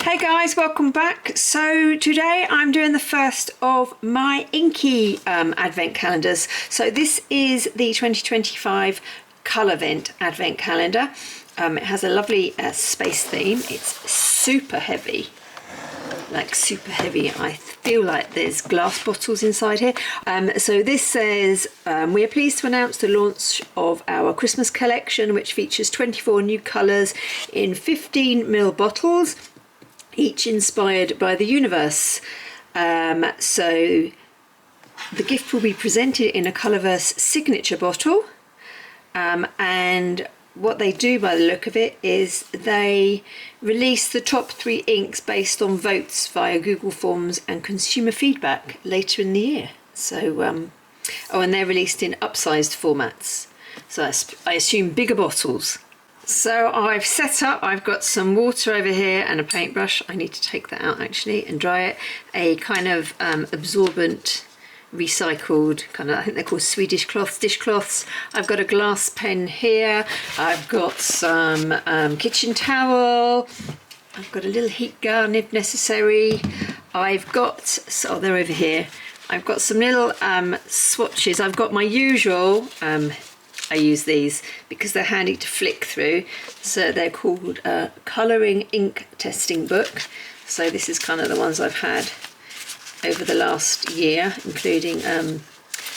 Hey guys, welcome back. So today I'm doing the first of my inky advent calendars. So this is the 2025 Colorvent advent calendar. It has a lovely space theme. It's super heavy, like super heavy. I feel like there's glass bottles inside here. So this says, we are pleased to announce the launch of our Christmas collection, which features 24 new colours in 15ml bottles, each inspired by the universe. So the gift will be presented in a Colorverse signature bottle, and what they do by the look of it is they release the top 3 inks based on votes via Google Forms and consumer feedback later in the year. So and they're released in upsized formats, so I assume bigger bottles. So I've set up, I've got some water over here and a paintbrush. I need to take that out actually and dry it. A kind of absorbent, recycled kind of, I think they're called Swedish cloths, dishcloths. I've got a glass pen here. I've got some kitchen towel. I've got a little heat gun if necessary. I've got, so they're over here. I've got some little swatches. I've got my usual, I use these because they're handy to flick through. So they're called Col-o-ring Ink Testing book. So this is kind of the ones I've had over the last year, including the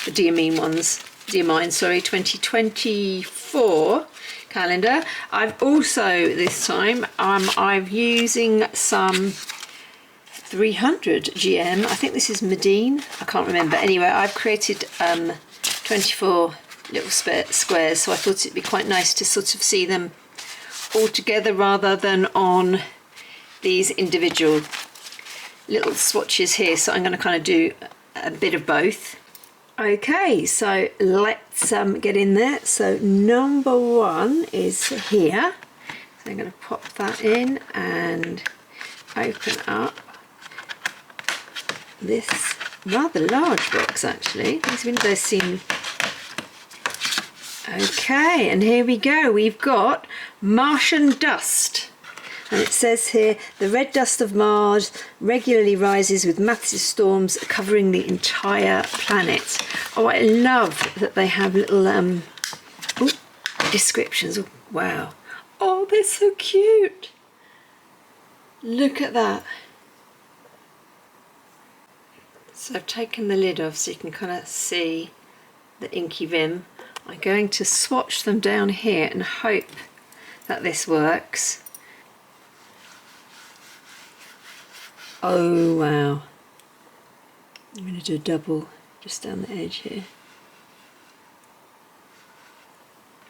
Diamine ones, 2024 calendar. I've also, this time, I'm using some 300 GM. I think this is Medine, I can't remember. Anyway, I've created 24 little squares, so I thought it'd be quite nice to sort of see them all together rather than on these individual little swatches here. So I'm going to kind of do a bit of both. Okay, so let's get in there. So number 1 is here, so I'm going to pop that in and open up this rather large box. Actually, these windows seem okay, and here we go. We've got Martian dust, and it says here, the red dust of Mars regularly rises with massive storms covering the entire planet. Oh, I love that they have little descriptions. Oh, wow. Oh, they're so cute. Look at that. So I've taken the lid off so you can kind of see the inky vim. I'm going to swatch them down here and hope that this works. Oh wow. I'm going to do a double just down the edge here.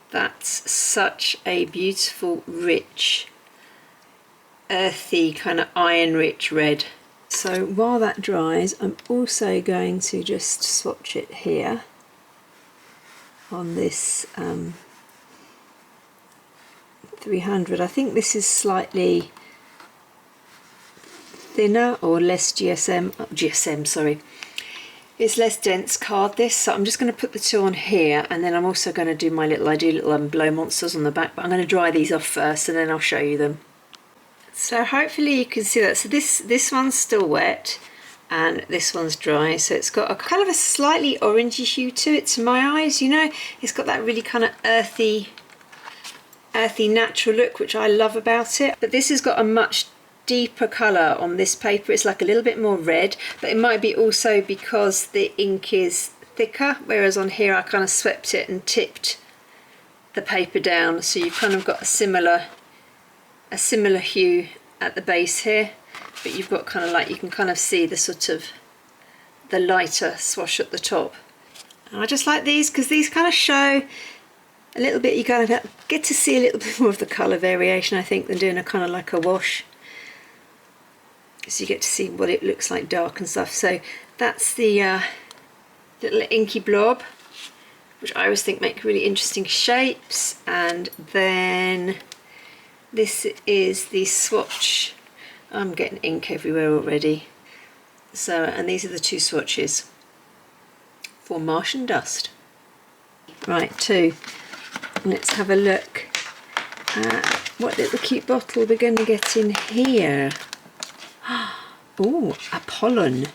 That's such a beautiful, rich, earthy, kind of iron-rich red. So while that dries, I'm also going to just swatch it here on this 300. I think this is slightly thinner or less GSM, sorry. It's less dense card this, so I'm just going to put the 2 on here, and then I'm also going to do my little, I do little blow monsters on the back, but I'm going to dry these off first and then I'll show you them. So hopefully you can see that. So this one's still wet and this one's dry, so it's got a kind of a slightly orangey hue to it to my eyes, you know. It's got that really kind of earthy natural look, which I love about it. But this has got a much deeper colour on this paper. It's like a little bit more red, but it might be also because the ink is thicker, whereas on here I kind of swept it and tipped the paper down, so you've kind of got a similar hue at the base here. But you've got kind of like, you can kind of see the sort of the lighter swash at the top. And I just like these because these kind of show a little bit, you kind of get to see a little bit more of the colour variation, I think, than doing a kind of like a wash. So you get to see what it looks like dark and stuff. So that's the little inky blob, which I always think make really interesting shapes. And then this is the swatch. I'm getting ink everywhere already. So, and these are the 2 swatches for Martian dust. Right, 2. Let's have a look at what little cute bottle we're going to get in here. Oh, Apollon.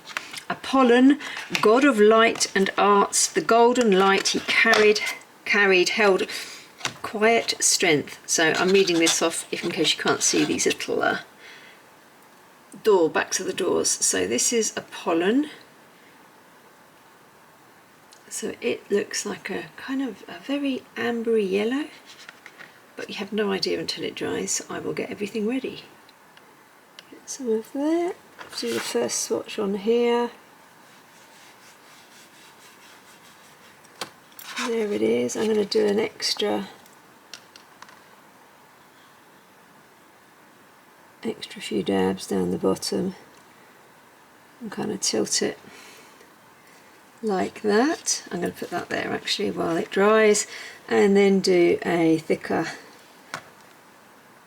Apollon, god of light and arts, the golden light he carried, held quiet strength. So I'm reading this off, if in case you can't see these little backs of the doors. So this is Apollon. So it looks like a kind of a very ambery yellow, but you have no idea until it dries. So I will get everything ready. Get some of that. Do the first swatch on here. There it is. I'm going to do an extra few dabs down the bottom and kind of tilt it like that. I'm going to put that there actually while it dries, and then do a thicker,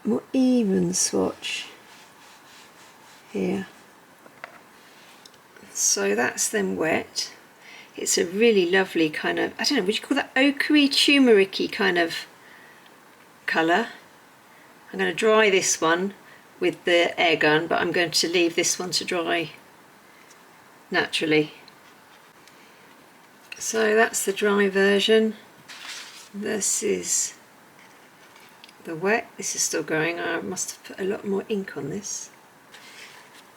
more even swatch here. So that's then wet. It's a really lovely kind of, I don't know, would you call that ochre-y, turmeric-y kind of colour. I'm going to dry this one with the air gun, but I'm going to leave this one to dry naturally. So that's the dry version. This is the wet. This is still going. I must have put a lot more ink on this.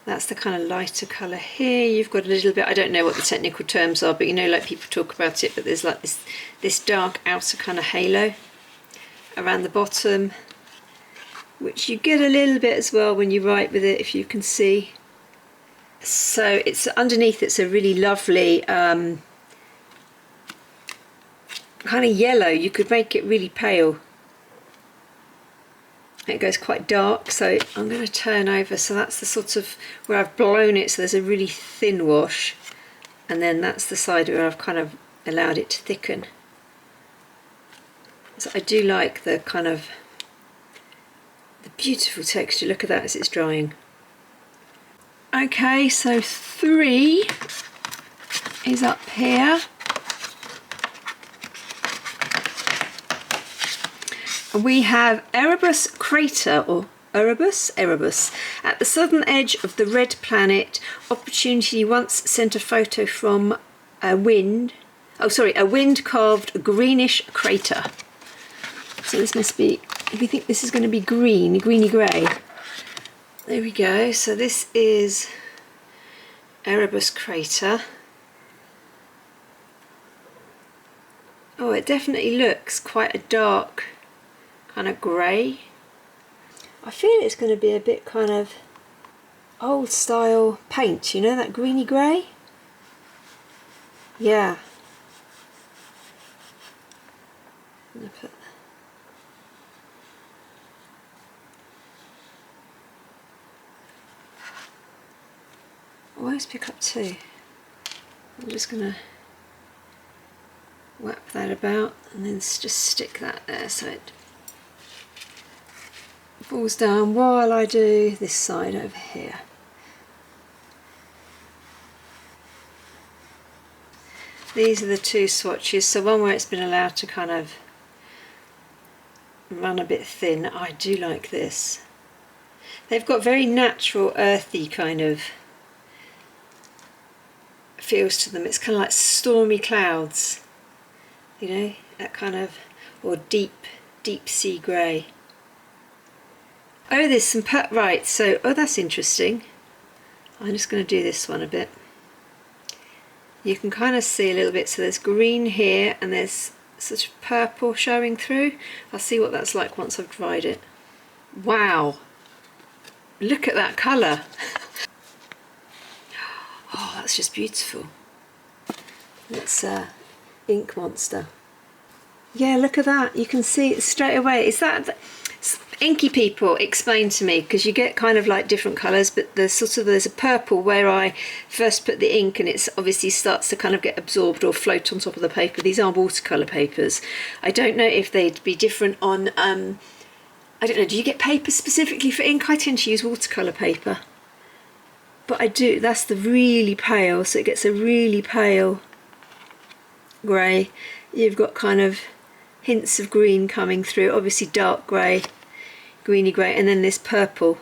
That's the kind of lighter colour here. You've got a little bit, I don't know what the technical terms are, but you know, like people talk about it, but there's like this dark outer kind of halo around the bottom, which you get a little bit as well when you write with it, if you can see. So it's underneath, it's a really lovely kind of yellow. You could make it really pale. It goes quite dark, so I'm going to turn over. So that's the sort of where I've blown it, so there's a really thin wash, and then that's the side where I've kind of allowed it to thicken. So I do like the kind of the beautiful texture. Look at that as it's drying. Okay, so 3 is up here. We have Erebus Crater, or Erebus, at the southern edge of the red planet. Opportunity once sent a photo from a wind-carved greenish crater. So this must be, we think this is going to be green, greeny grey. There we go. So this is Erebus Crater. Oh, it definitely looks quite a dark kind of grey. I feel it's going to be a bit kind of old style paint, you know, that greeny grey? Yeah. I'm going to put always pick up 2. I'm just going to wrap that about and then just stick that there so it falls down while I do this side over here. These are the 2 swatches, so one where it's been allowed to kind of run a bit thin. I do like this. They've got very natural, earthy kind of feels to them. It's kind of like stormy clouds, you know, that kind of, or deep sea grey. Oh, there's some right, so, oh, that's interesting. I'm just going to do this one a bit. You can kind of see a little bit, so there's green here and there's sort of purple showing through. I'll see what that's like once I've dried it. Wow, look at that colour. Oh, that's just beautiful. Let's Ink Monster. Yeah, look at that. You can see it straight away. Is that inky people explain to me, because you get kind of like different colours, but there's a purple where I first put the ink and it's obviously starts to kind of get absorbed or float on top of the paper. These are watercolour papers. I don't know if they'd be different on I don't know, do you get paper specifically for ink? I tend to use watercolour paper, but I do, that's the really pale, so it gets a really pale grey. You've got kind of hints of green coming through, obviously dark grey, greeny grey, and then this purple.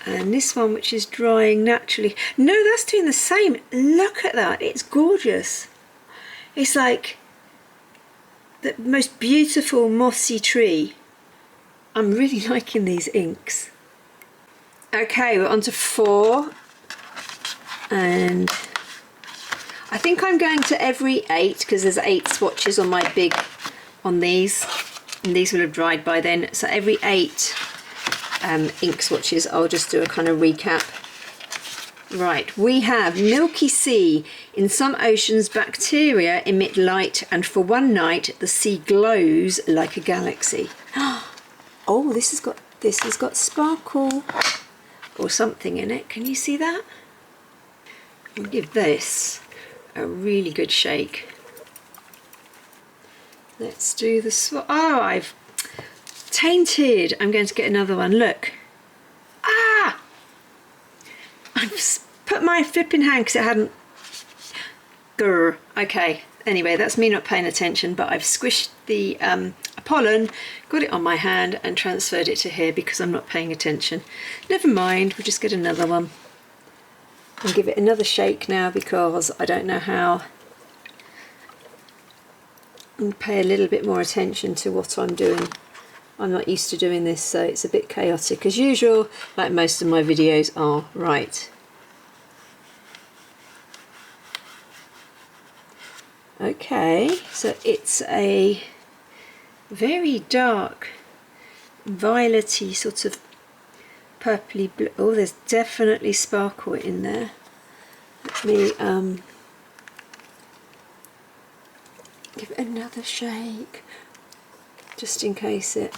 And this one, which is drying naturally. No, that's doing the same. Look at that. It's gorgeous. It's like the most beautiful mossy tree. I'm really liking these inks. Okay, we're on to 4. And I think I'm going to every 8 because there's 8 swatches on my big, on these. And these will have dried by then. So every 8 ink swatches, I'll just do a kind of recap. Right, we have Milky Sea. In some oceans, bacteria emit light, and for one night, the sea glows like a galaxy. Oh, this has got sparkle or something in it. Can you see that? I'll give this a really good shake. Let's do the swatch. Oh, I've tainted. I'm going to get another one. Look. Ah! I've put my flipping hand because it hadn't. Grr. Okay. Anyway, that's me not paying attention, but I've squished the pollen, got it on my hand and transferred it to here because I'm not paying attention. Never mind, we'll just get another one. And give it another shake now because I don't know how. And pay a little bit more attention to what I'm doing. I'm not used to doing this, so it's a bit chaotic as usual, like most of my videos are. Right. Okay, so it's a very dark, violety sort of purpley blue. Oh, there's definitely sparkle in there. Let me give it another shake, just in case it,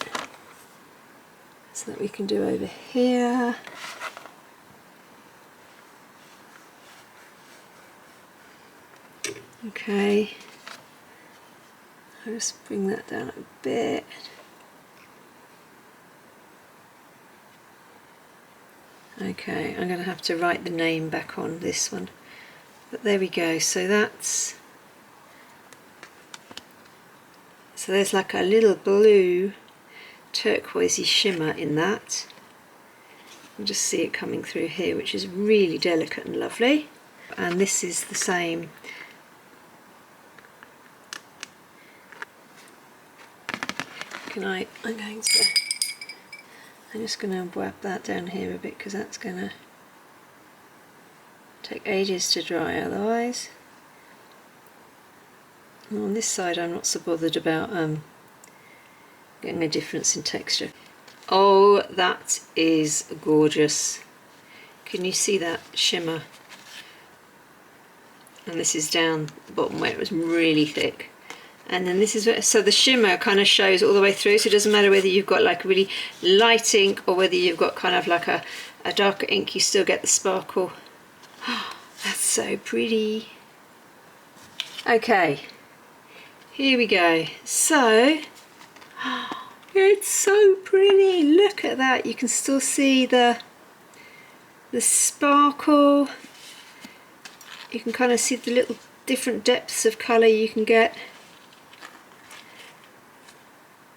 so that we can do over here. Okay, I'll just bring that down a bit. Okay, I'm going to have to write the name back on this one, but there we go. So that's, so there's like a little blue turquoisey shimmer in that. You can just see it coming through here, which is really delicate and lovely. And this is the same. I'm just going to wrap that down here a bit because that's going to take ages to dry otherwise. And on this side I'm not so bothered about getting a difference in texture. Oh, that is gorgeous. Can you see that shimmer? And this is down the bottom where it was really thick. And then this is where, so the shimmer kind of shows all the way through, so it doesn't matter whether you've got like really light ink or whether you've got kind of like a darker ink, you still get the sparkle. Oh, that's so pretty. Okay, here we go. So, it's so pretty. Look at that. You can still see the sparkle. You can kind of see the little different depths of colour you can get.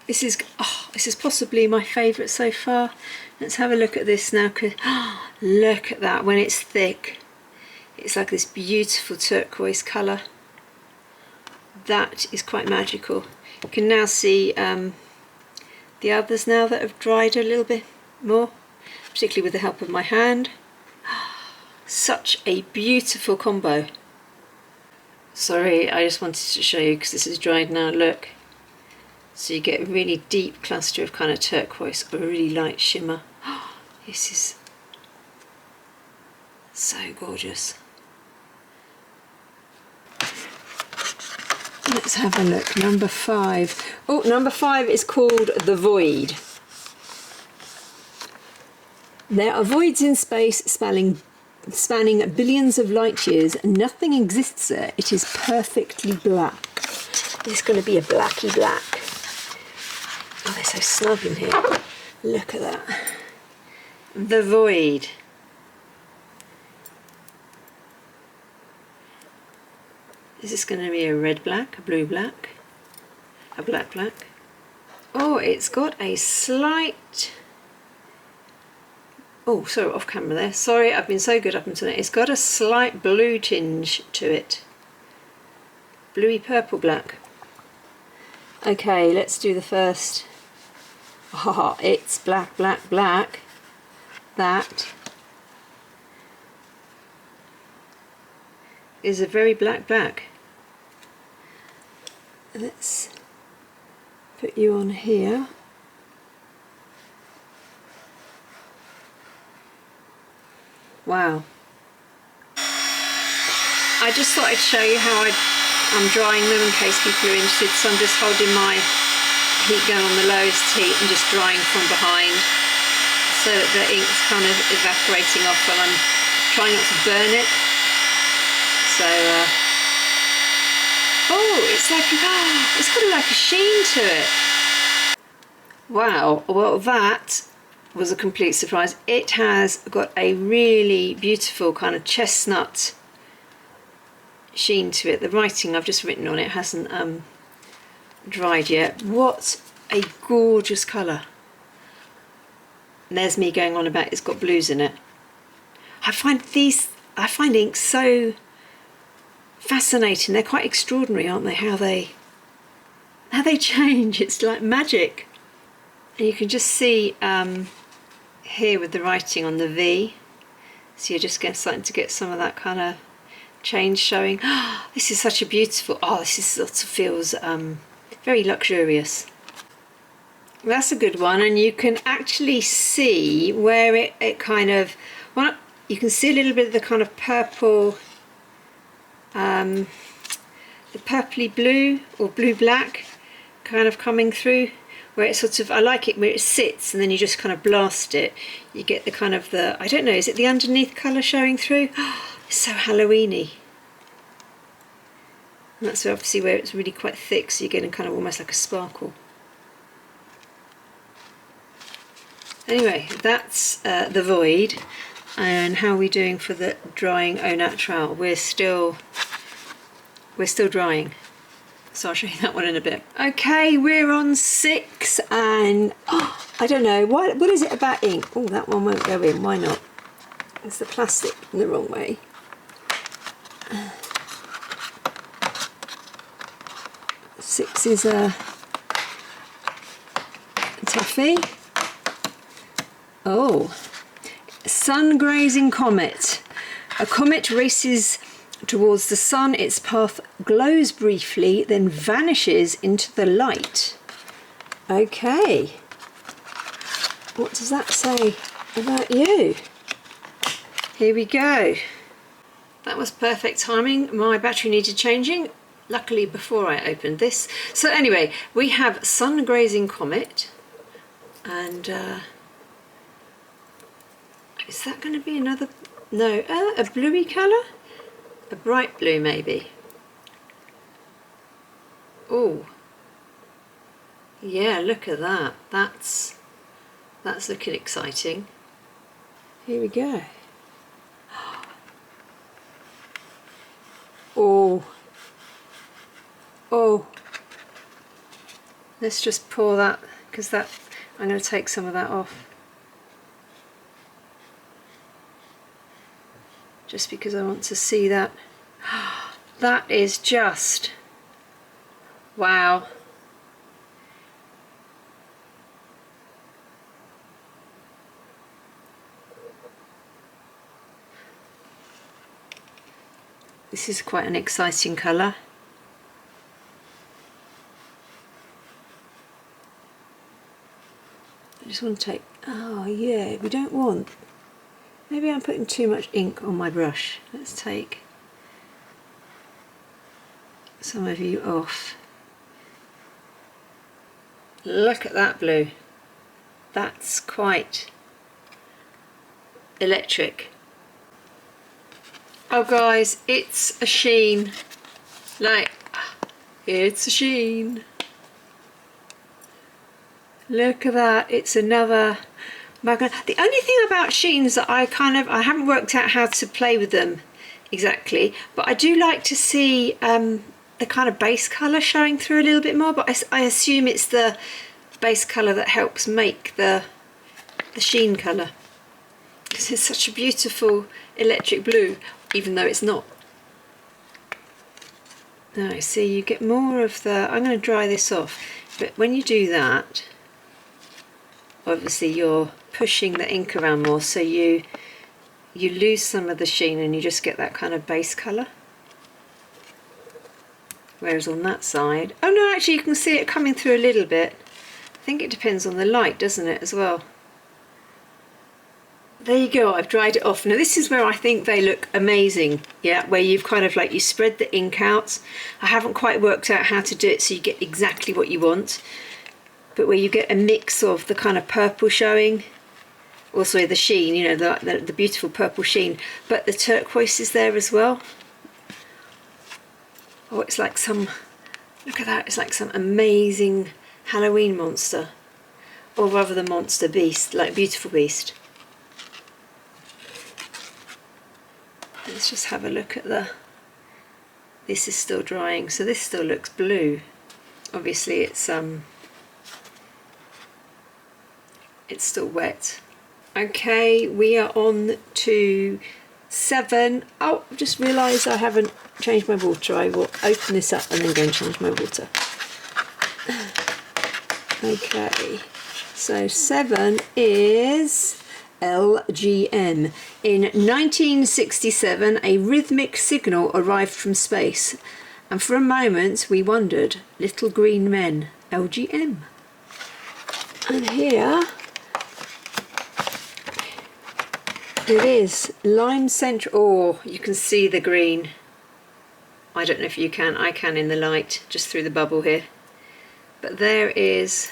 This is possibly my favourite so far. Let's have a look at this now. Look at that, when it's thick. It's like this beautiful turquoise colour. That is quite magical. You can now see the others now that have dried a little bit more, particularly with the help of my hand. Such a beautiful combo. Sorry, I just wanted to show you because this is dried now, look. So you get a really deep cluster of kind of turquoise or a really light shimmer. This is so gorgeous. Let's have a look. Number 5. Oh, number 5 is called The Void. There are voids in space spanning billions of light years. Nothing exists there. It is perfectly black. It's going to be a blacky black. Oh, they're so snug in here. Look at that. The Void. Is this going to be a red black, a blue black, a black black? Oh, it's got a slight Oh, sorry, off camera there. Sorry, I've been so good up until now. It's got a slight blue tinge to it. Bluey purple black. Okay, let's do the first. Oh, it's black, black, black. That is a very black, black. Let's put you on here. Wow. I just thought I'd show you how I'm drying them in case people are interested. So I'm just holding my heat gun on the lowest heat and just drying from behind so that the ink's kind of evaporating off while I'm trying not to burn it. So, oh, it's like, it's got like a sheen to it. Wow, well that was a complete surprise. It has got a really beautiful kind of chestnut sheen to it. The writing I've just written on it hasn't dried yet. What a gorgeous colour. And there's me going on about it's got blues in it. I find inks so fascinating. They're quite extraordinary, aren't they? How they change. It's like magic. And you can just see here with the writing on the V, so you're just starting to get some of that kind of change showing. Oh, this is such a beautiful, this is sort of feels very luxurious. That's a good one, and you can actually see where it kind of, well, you can see a little bit of the kind of purple, the purpley blue or blue black kind of coming through, where it's sort of, I like it where it sits and then you just kind of blast it. You get the kind of I don't know, is it the underneath colour showing through? Oh, it's so Halloweeny. And that's obviously where it's really quite thick, so you're getting kind of almost like a sparkle. Anyway, that's the void. And how are we doing for the drying au naturel? We're still drying. So I'll show you that one in a bit. Okay, we're on 6, and I don't know, what is it about ink? Oh, that one won't go in, why not? It's the plastic in the wrong way. Six is a toughie. Oh, sun-grazing comet. A comet races towards the sun, its path glows briefly, then vanishes into the light. Okay, what does that say about you? Here we go. That was perfect timing. My battery needed changing, luckily before I opened this. So anyway, we have sun-grazing comet, and is that going to be another, no, a bluey colour? A bright blue maybe. Oh, yeah, look at that. That's looking exciting. Here we go. Oh, let's just pour that, because I'm going to take some of that off. Just because I want to see that. That is just, wow. This is quite an exciting colour. I just want to take, oh yeah, we don't want, maybe I'm putting too much ink on my brush. Let's take some of you off. Look at that blue. That's quite electric. Oh guys, it's a sheen. Like, it's a sheen. Look at that, it's another magnet. The only thing about sheens that I haven't worked out how to play with them exactly, but I do like to see the kind of base colour showing through a little bit more, but I assume it's the base colour that helps make the sheen colour. because it's such a beautiful electric blue, even though it's not. Now, see, you get more of the, I'm going to dry this off, but when you do that, obviously you're pushing the ink around more, so you lose some of the sheen and you just get that kind of base colour. Whereas on that side, oh no, actually you can see it coming through a little bit. I think it depends on the light, doesn't it, as well? There you go, I've dried it off. Now this is where I think they look amazing, yeah, where you've kind of like, you spread the ink out. I haven't quite worked out how to do it so you get exactly what you want, but where you get a mix of the kind of purple showing, also the sheen, you know, the beautiful purple sheen, but the turquoise is there as well. Oh, it's like some, look at that, it's like some amazing Halloween monster, or rather the monster beast, like beautiful beast. Let's just have a look at this is still drying, so this still looks blue. Obviously it's still wet. Okay, we are on to 7. Oh, I've just realised I haven't changed my water. I will open this up and then go and change my water. Okay, so 7 is LGM. In 1967, a rhythmic signal arrived from space, and for a moment we wondered, little green men, LGM. And here it is, Lime Central. Oh, you can see the green. I don't know if you can, I can in the light, just through the bubble here. But there is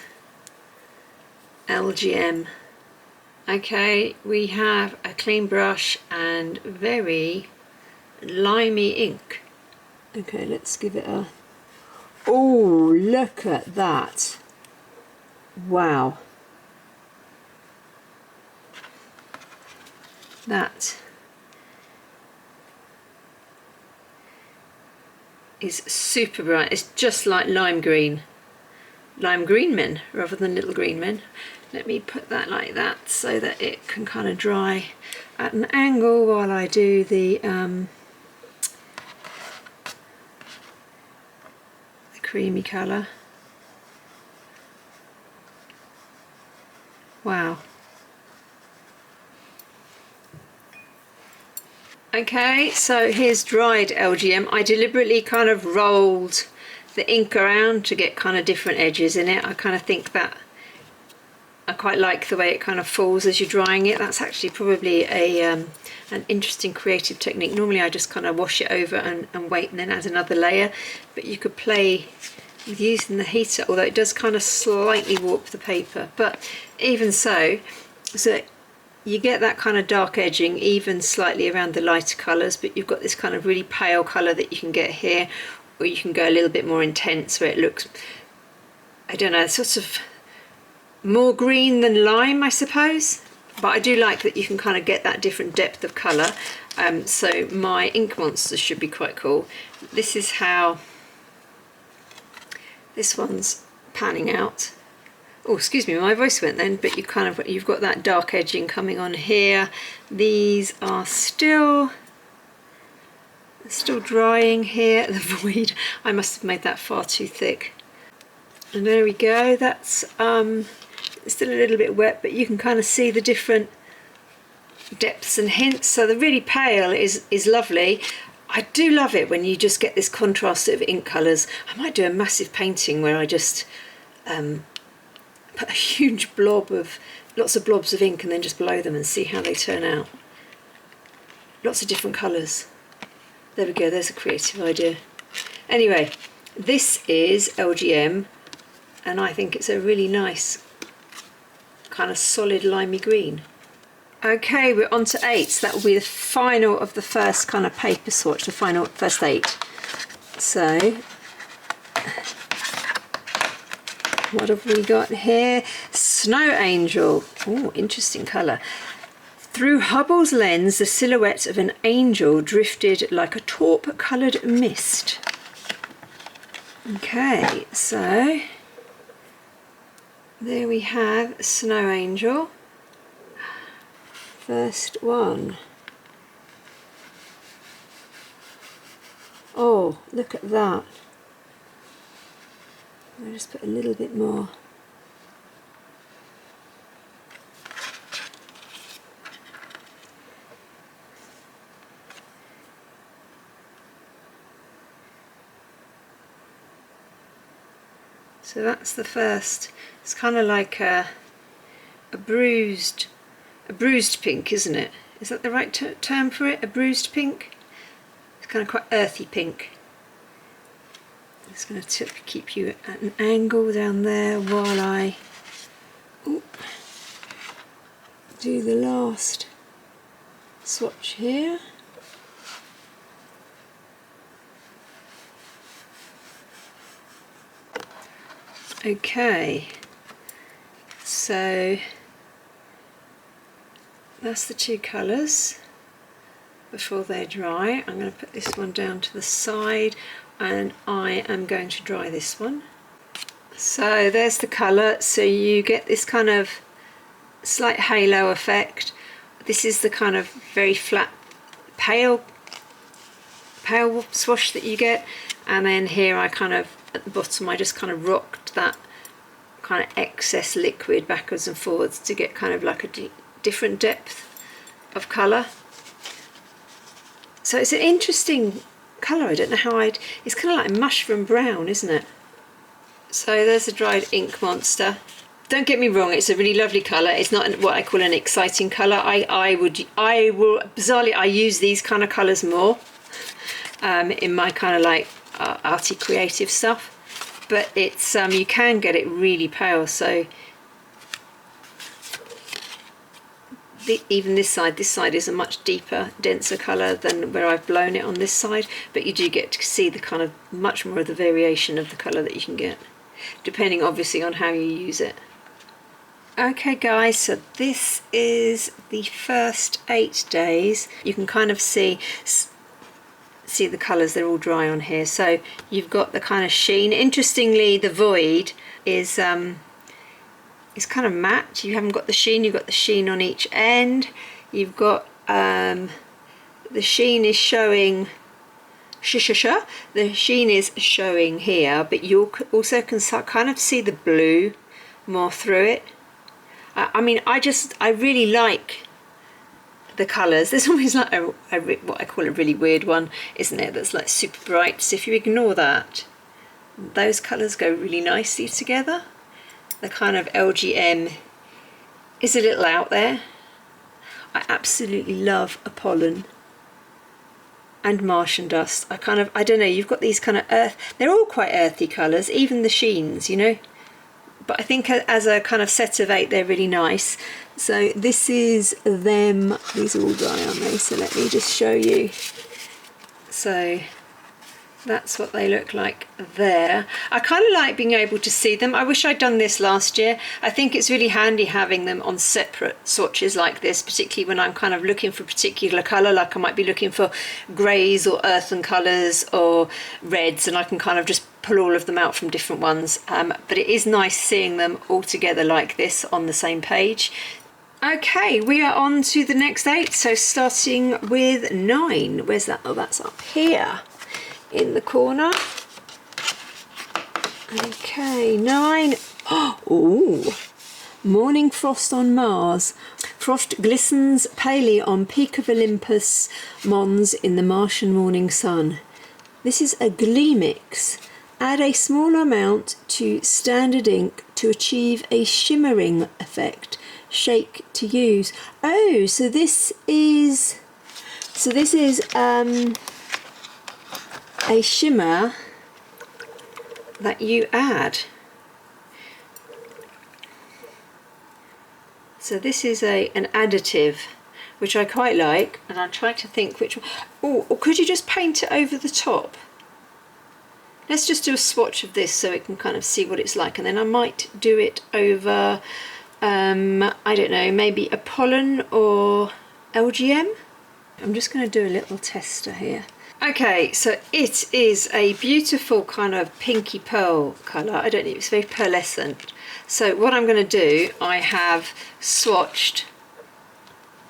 LGM. Okay, we have a clean brush and very limey ink. Okay, let's give it a... Oh, look at that. Wow. That is super bright. It's just like lime green. Lime green men rather than little green men. Let me put that like that so that it can kind of dry at an angle while I do the creamy colour. Wow. Okay, so here's dried LGM. I deliberately kind of rolled the ink around to get kind of different edges in it. I kind of think that I quite like the way it kind of falls as you're drying it. That's actually probably an interesting creative technique. Normally I just kind of wash it over and wait and then add another layer, but you could play with using the heater, although it does kind of slightly warp the paper. But even so you get that kind of dark edging even slightly around the lighter colours, but you've got this kind of really pale colour that you can get here, or you can go a little bit more intense where it looks, I don't know, sort of more green than lime, I suppose. But I do like that you can kind of get that different depth of colour. So my ink monsters should be quite cool. This is how this one's panning out. Oh, excuse me, my voice went then, but you've got that dark edging coming on here. These are still drying here. The void, I must have made that far too thick. And there we go, that's it's still a little bit wet, but you can kind of see the different depths and hints. So the really pale is lovely. I do love it when you just get this contrast of ink colours. I might do a massive painting where I just put a huge blob of, lots of blobs of ink and then just blow them and see how they turn out. Lots of different colours. There we go, there's a creative idea. Anyway, this is LGM, and I think it's a really nice kind of solid limey green. Okay, we're on to 8. So that will be the final of the first kind of paper swatch, the final first 8. So what have we got here? Snow Angel. Oh, interesting colour. Through Hubble's lens, the silhouette of an angel drifted like a taupe coloured mist. Okay, so there we have Snow Angel. first one. Oh, look at that. I'll just put a little bit more. So that's the first. It's kind of like a bruised pink, isn't it? Is that the right term for it? A bruised pink? It's kind of quite earthy pink. I'm just going to keep you at an angle down there while I do the last swatch here. Okay, so that's the two colours before they dry. I'm going to put this one down to the side and I am going to dry this one. So there's the colour, so you get this kind of slight halo effect. This is the kind of very flat pale swatch that you get, and then here I kind of, at the bottom, I just kind of rocked that kind of excess liquid backwards and forwards to get kind of like a different depth of colour. So it's an interesting colour. I don't know how it's kind of like mushroom brown, isn't it? So there's a dried ink monster. Don't get me wrong, it's a really lovely colour. It's not what I call an exciting colour. I will bizarrely, I use these kind of colours more in my kind of like arty creative stuff, but it's you can get it really pale. So even this side is a much deeper, denser colour than where I've blown it on this side, but you do get to see the kind of much more of the variation of the colour that you can get, depending obviously on how you use it. Okay guys, so this is the first 8 days. You can kind of see the colours, they're all dry on here. So you've got the kind of sheen. Interestingly, the void is kind of matte. You haven't got the sheen, you've got the sheen on each end. You've got the sheen is showing the sheen is showing here, but you also can kind of see the blue more through it. I mean, I really like the colours. There's always like what I call a really weird one, isn't it? That's like super bright. So if you ignore that, those colours go really nicely together. The kind of LGM is a little out there. I absolutely love Apollon and Martian Dust. I don't know, you've got these kind of they're all quite earthy colours, even the sheens, you know. But I think as a kind of set of 8, they're really nice. So this is them. These are all dry, aren't they? So let me just show you. So that's what they look like there. I kind of like being able to see them. I wish I'd done this last year. I think it's really handy having them on separate swatches like this, particularly when I'm kind of looking for a particular colour, like I might be looking for greys or earthen colours or reds, and I can kind of just pull all of them out from different ones. But it is nice seeing them all together like this on the same page. Okay, we are on to the next 8. So starting with 9. Where's that? Oh, that's up here in the corner. Okay, 9. Oh, Morning Frost on Mars. Frost glistens palely on peak of Olympus Mons in the Martian morning sun. This is a glue mix. Add a small amount to standard ink to achieve a shimmering effect. Shake to use. Oh, so this is a shimmer that you add. So this is an additive, which I quite like, and I'm trying to think which one. Oh, or could you just paint it over the top? Let's just do a swatch of this so it can kind of see what it's like, and then I might do it over, I don't know, maybe Apollon or LGM. I'm just going to do a little tester here. Okay, so it is a beautiful kind of pinky pearl colour. I don't know, it's very pearlescent. So what I'm going to do, I have swatched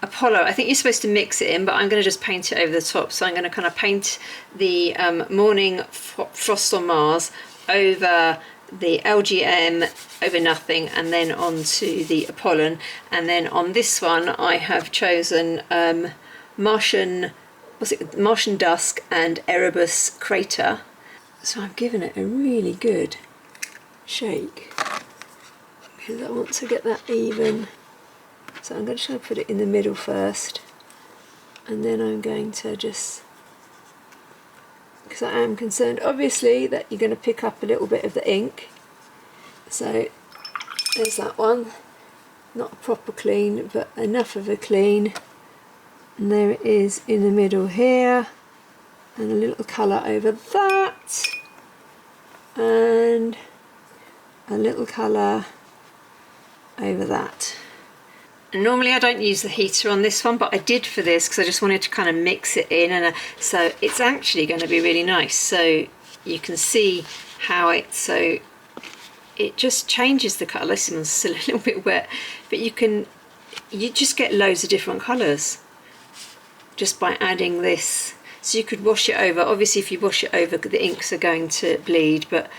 Apollo. I think you're supposed to mix it in, but I'm going to just paint it over the top. So I'm going to kind of paint the Morning Frost on Mars over the LGM, over nothing, and then onto the Apollon. And then on this one I have chosen Martian Dusk and Erebus Crater. So I've given it a really good shake because I want to get that even. So I'm just going to put it in the middle first, and then I'm going to just, because I am concerned obviously that you're going to pick up a little bit of the ink. So there's that one, not a proper clean but enough of a clean, and there it is in the middle here, and a little colour over that, and a little colour over that. And normally I don't use the heater on this one, but I did for this because I just wanted to kind of mix it in, and so it's actually going to be really nice. So you can see how it just changes the colour. This one's still a little bit wet, but you just get loads of different colours just by adding this. So you could wash it over. Obviously if you wash it over, the inks are going to bleed but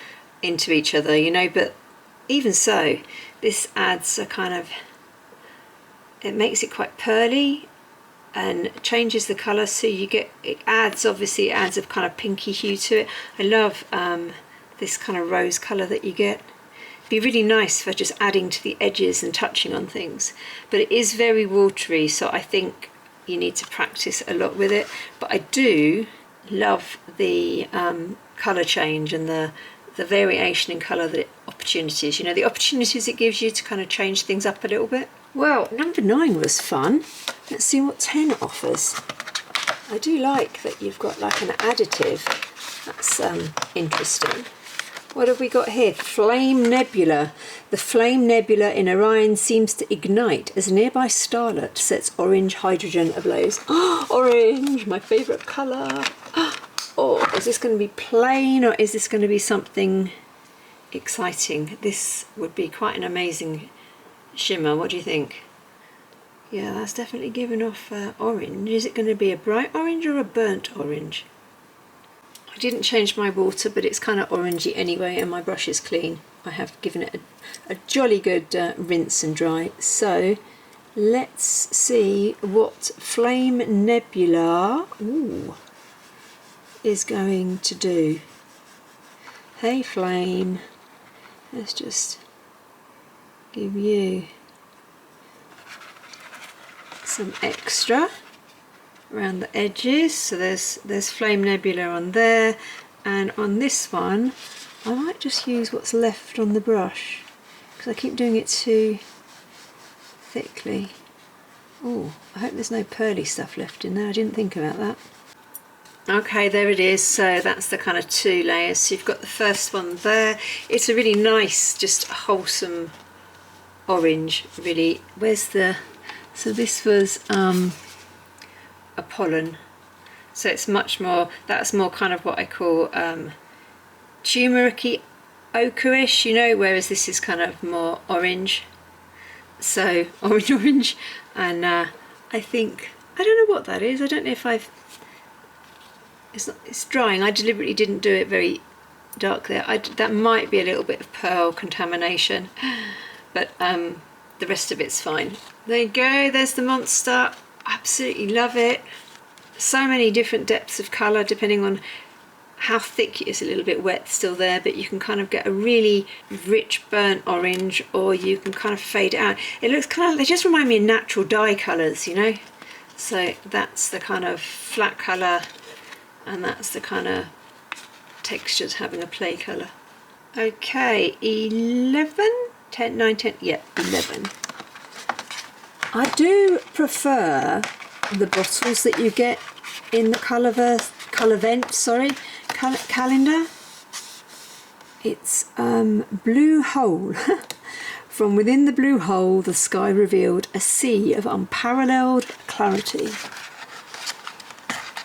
into each other, you know, but even so, this adds a kind of, it makes it quite pearly and changes the colour, so you get, it adds a kind of pinky hue to it. I love this kind of rose colour that you get. It'd be really nice for just adding to the edges and touching on things, but it is very watery, so I think you need to practice a lot with it. But I do love the colour change and the variation in colour, the opportunities, you know, the opportunities it gives you to kind of change things up a little bit. Well, number 9 was fun. Let's see what 10 offers. I do like that you've got like an additive. That's interesting. What have we got here? Flame Nebula. The Flame Nebula in Orion seems to ignite as a nearby starlet sets orange hydrogen ablaze. Oh, orange, my favourite colour. Oh, is this going to be plain or is this going to be something exciting? This would be quite an amazing shimmer. What do you think? Yeah, that's definitely giving off orange. Is it going to be a bright orange or a burnt orange? I didn't change my water, but it's kind of orangey anyway, and my brush is clean. I have given it a jolly good rinse and dry. So let's see what Flame Nebula is going to do. Hey Flame, let's just give you some extra around the edges. So there's Flame Nebula on there, and on this one I might just use what's left on the brush because I keep doing it too thickly. Oh, I hope there's no pearly stuff left in there. I didn't think about that. Okay, there it is. So that's the kind of 2 layers. So you've got the first one there. It's a really nice, just wholesome orange, really. Where's the, so this was Apollon. So it's much more, that's more kind of what I call turmeric-y, ochreish, you know, whereas this is kind of more orange. So orange, and I think, I don't know what that is. I don't know if it's drying. I deliberately didn't do it very dark there. That might be a little bit of pearl contamination, but the rest of it's fine. There you go, there's the monster. Absolutely love it. So many different depths of colour depending on how thick it is. A little bit wet still there, but you can kind of get a really rich burnt orange, or you can kind of fade it out. It looks kind of, they just remind me of natural dye colours, you know. So that's the kind of flat colour, and that's the kind of textures having a play colour. Okay, 11, 10, 9, 10, yeah, 11. I do prefer the bottles that you get in the Colorvent, sorry, calendar. It's blue hole. From within the blue hole, the sky revealed a sea of unparalleled clarity.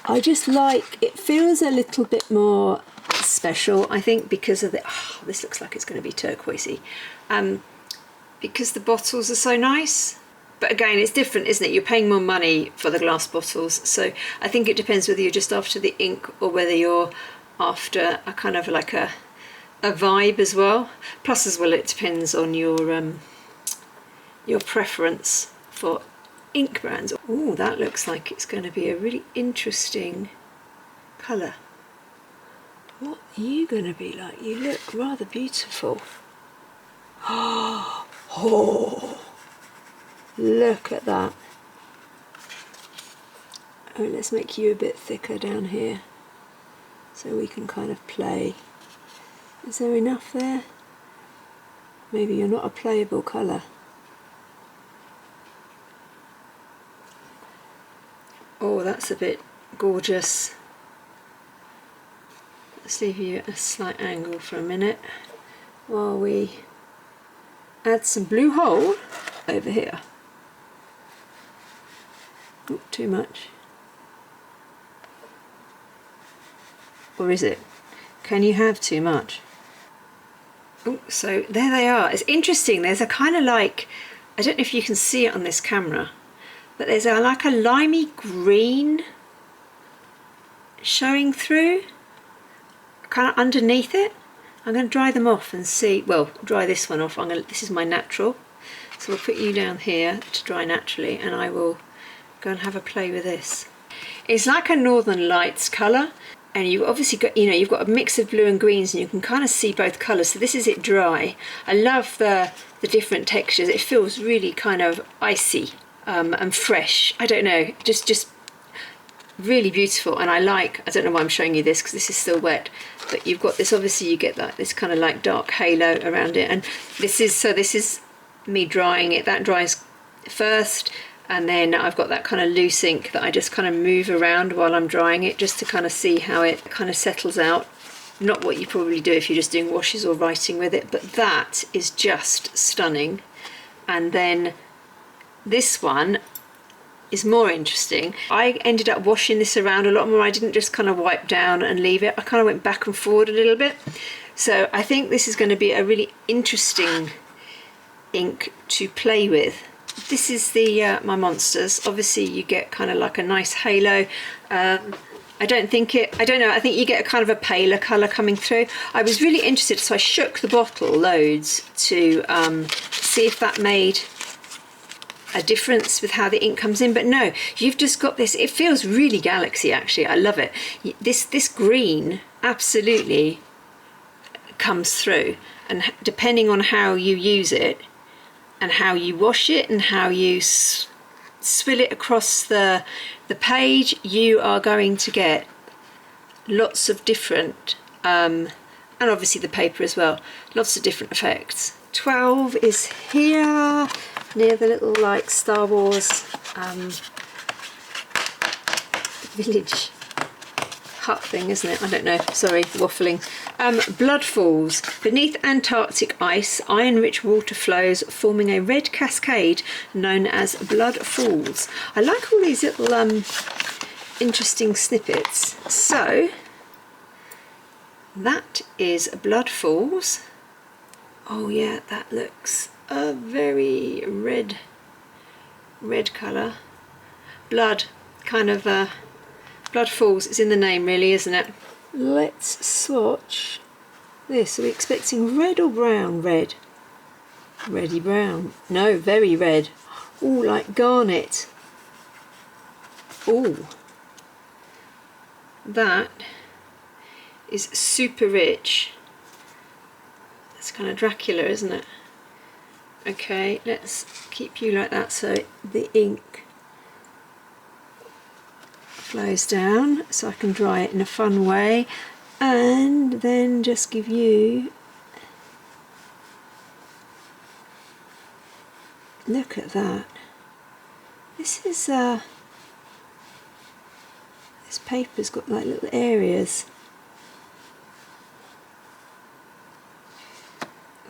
I just like, it feels a little bit more special, I think, because of the, this looks like it's going to be turquoisey, because the bottles are so nice. But again, it's different, isn't it? You're paying more money for the glass bottles, so I think it depends whether you're just after the ink or whether you're after a kind of like a vibe as well. Plus as well, it depends on your preference for ink brands. Oh, that looks like it's going to be a really interesting colour. What are you going to be like? You look rather beautiful. Oh, look at that. Oh, let's make you a bit thicker down here so we can kind of play. Is there enough there? Maybe you're not a playable colour. Oh, that's a bit gorgeous. Let's leave you at a slight angle for a minute while we add some blue hole over here. Ooh, too much. Or is it? Can you have too much? Oh, so there they are. It's interesting. There's a kind of like, I don't know if you can see it on this camera, but there's like a limey green showing through, kind of underneath it. I'm going to dry them off and see. Well, dry this one off. This is my natural, so I'll put you down here to dry naturally, and I will go and have a play with this. It's like a Northern Lights colour, and you've obviously got, you know, you've got a mix of blue and greens, and you can kind of see both colours. So this is it dry. I love the different textures. It feels really kind of icy and fresh. I don't know, just really beautiful. And I don't know why I'm showing you this because this is still wet, but you've got this, obviously you get that this kind of like dark halo around it, and this is me drying it. That dries first, and then I've got that kind of loose ink that I just kind of move around while I'm drying it, just to kind of see how it kind of settles out. Not what you probably do if you're just doing washes or writing with it, but that is just stunning. And then this one is more interesting. I ended up washing this around a lot more. I didn't just kind of wipe down and leave it. I kind of went back and forward a little bit. So I think this is going to be a really interesting ink to play with. This is the my Monsters. Obviously you get kind of like a nice halo. I don't know, I think you get a kind of a paler colour coming through. I was really interested, so I shook the bottle loads to see if that made a difference with how the ink comes in, but no, you've just got this. It feels really galaxy, actually. I love it. This green absolutely comes through, and depending on how you use it and how you wash it and how you swill it across the page, you are going to get lots of different and obviously the paper as well, lots of different effects. 12 is here near the little like Star Wars village hut thing, isn't it? I don't know, sorry, waffling. Blood falls. Beneath Antarctic ice, iron-rich water flows, forming a red cascade known as blood falls. I like all these little interesting snippets. So that is blood falls. Oh yeah, that looks a very red colour. Blood, kind of blood falls, it's in the name really, isn't it? Let's swatch this. Are we expecting red or brown? Red. Reddy brown. No, very red. Oh, like garnet. Oh, that is super rich. It's kind of Dracula, isn't it? Okay, let's keep you like that so the ink flows down, so I can dry it in a fun way, and then just give you, look at that. This is this paper's got like little areas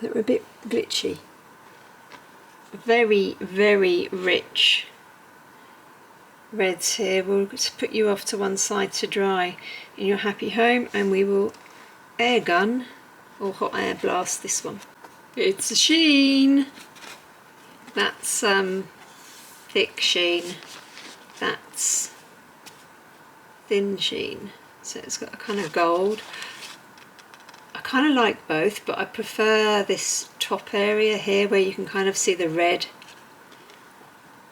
that are a bit glitchy. Very, very rich reds here. We'll just put you off to one side to dry in your happy home, and we will air gun or hot air blast this one. It's a sheen. That's thick sheen, that's thin sheen. So it's got a kind of gold. I kind of like both, but I prefer this top area here where you can kind of see the red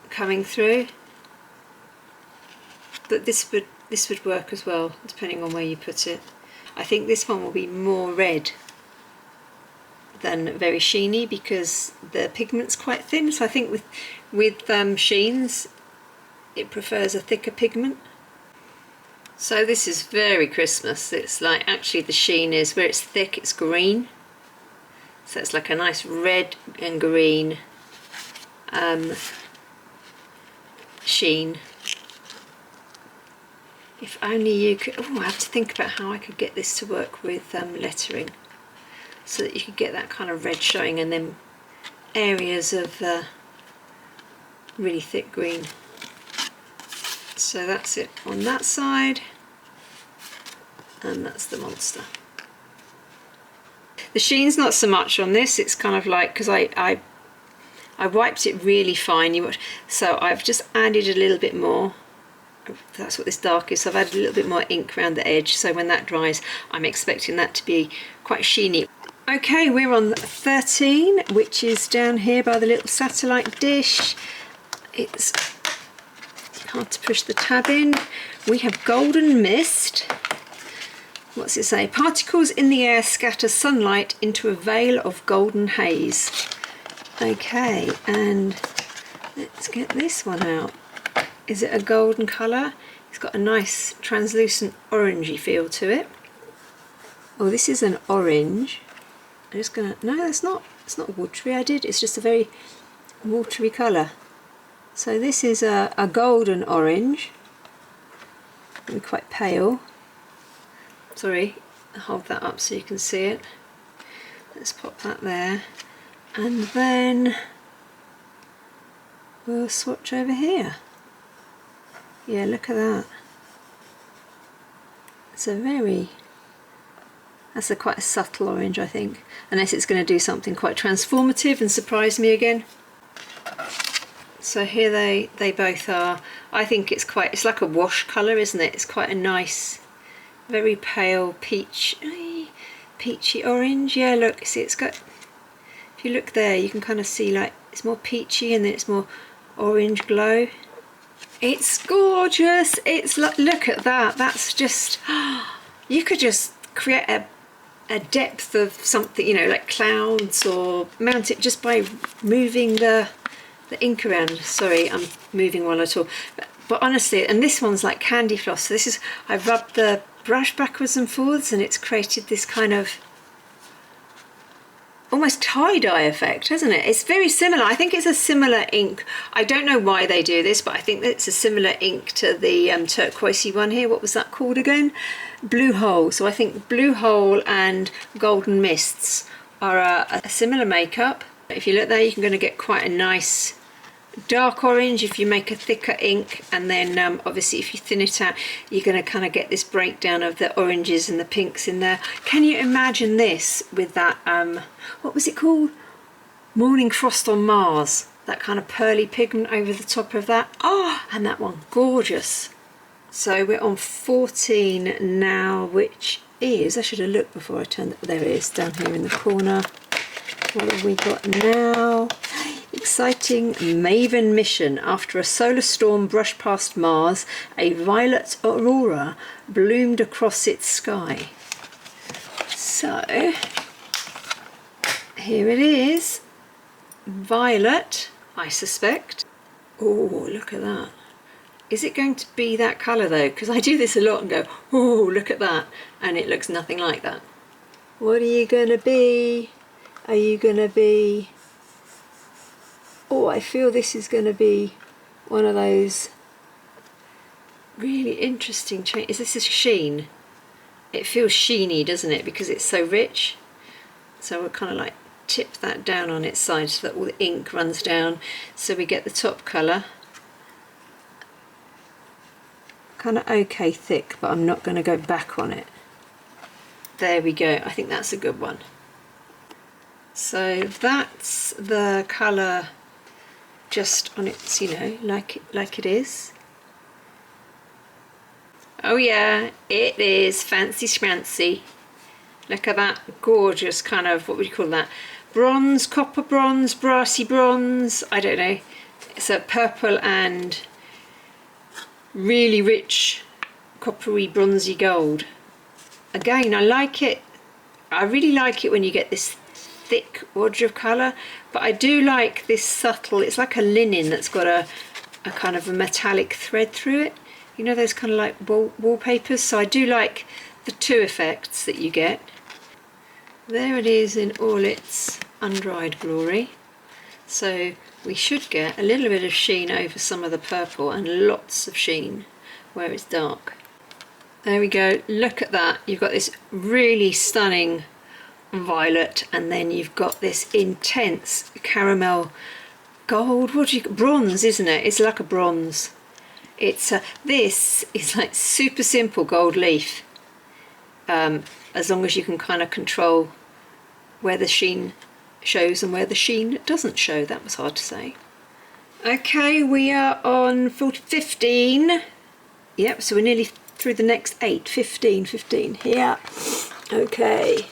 coming through. But this would work as well, depending on where you put it. I think this one will be more red than very sheeny because the pigment's quite thin. So I think with sheens, it prefers a thicker pigment. So this is very Christmas. It's like, actually the sheen is, where it's thick, it's green. So it's like a nice red and green sheen. If only you could, oh, I have to think about how I could get this to work with lettering, so that you could get that kind of red showing and then areas of really thick green. So that's it on that side, and that's the monster. The sheen's not so much on this, it's kind of like, because I wiped it really fine, so I've just added a little bit more. That's what this dark is, so I've added a little bit more ink around the edge, so when that dries I'm expecting that to be quite sheeny. Okay, we're on 13, which is down here by the little satellite dish. It's hard to push the tab in. We have Golden Mist. What's it say? Particles in the air scatter sunlight into a veil of golden haze. Okay, and let's get this one out. Is it a golden colour? It's got a nice translucent orangey feel to it. Oh, this is an orange. I'm just gonna, no, it's not watery. It's just a very watery colour. So this is a golden orange, and quite pale. Sorry, I'll hold that up so you can see it. Let's pop that there, and then we'll swatch over here. Yeah, look at that. It's a very, that's quite a subtle orange, I think, unless it's going to do something quite transformative and surprise me again. So here they both are. I think it's like a wash colour, isn't it? It's quite a nice, very pale peachy orange. Yeah, look, see, it's got, if you look there, you can kind of see like it's more peachy and then it's more orange glow. It's gorgeous. It's like, look at that. That's just, you could just create a depth of something, you know, like clouds, or mount it just by moving the ink around. Sorry, I'm moving while I talk. But honestly, and this one's like candy floss. So this is, I've rubbed the brush backwards and forwards and it's created this kind of almost tie-dye effect, hasn't it? It's very similar. I think it's a similar ink. I don't know why they do this, but I think that it's a similar ink to the turquoisey one here. What was that called again? Blue Hole. So I think Blue Hole and Golden Mists are a similar makeup. If you look there, you're going to get quite a nice dark orange if you make a thicker ink, and then obviously if you thin it out, you're going to kind of get this breakdown of the oranges and the pinks in there. Can you imagine this with that, what was it called? Morning Frost on Mars, that kind of pearly pigment over the top of that. Oh, and that one, gorgeous. So we're on 14 now, which is, I should have looked before I turned it, there it is, down here in the corner. What have we got now? Exciting Maven mission. After a solar storm brushed past Mars, a violet aurora bloomed across its sky. So, here it is. Violet, I suspect. Oh, look at that. Is it going to be that colour though? Because I do this a lot and go, oh, look at that. And it looks nothing like that. What are you going to be? Are you going to be... Oh, I feel this is going to be one of those really interesting changes. Is this a sheen? It feels sheeny, doesn't it? Because it's so rich. So we'll kind of like tip that down on its side so that all the ink runs down. So we get the top colour. Kind of okay thick, but I'm not going to go back on it. There we go. I think that's a good one. So that's the colour just on its, you know, like it is. Oh yeah, it is fancy schmancy. Look at that gorgeous kind of, what would you call that? Bronze, copper bronze, brassy bronze, I don't know. It's a purple and really rich coppery bronzy gold. Again, I like it. I really like it when you get this thick order of colour, but I do like this subtle, it's like a linen that's got a kind of a metallic thread through it. You know, those kind of like wallpapers, so I do like the two effects that you get. There it is in all its undried glory. So we should get a little bit of sheen over some of the purple and lots of sheen where it's dark. There we go, look at that. You've got this really stunning violet, and then you've got this intense caramel gold, bronze, isn't it? It's like a bronze. It's this is like super simple gold leaf, as long as you can kind of control where the sheen shows and where the sheen doesn't show. That was hard to say. Okay, we are on 15. Yep, so we're nearly through the next 8. 15 here. Okay.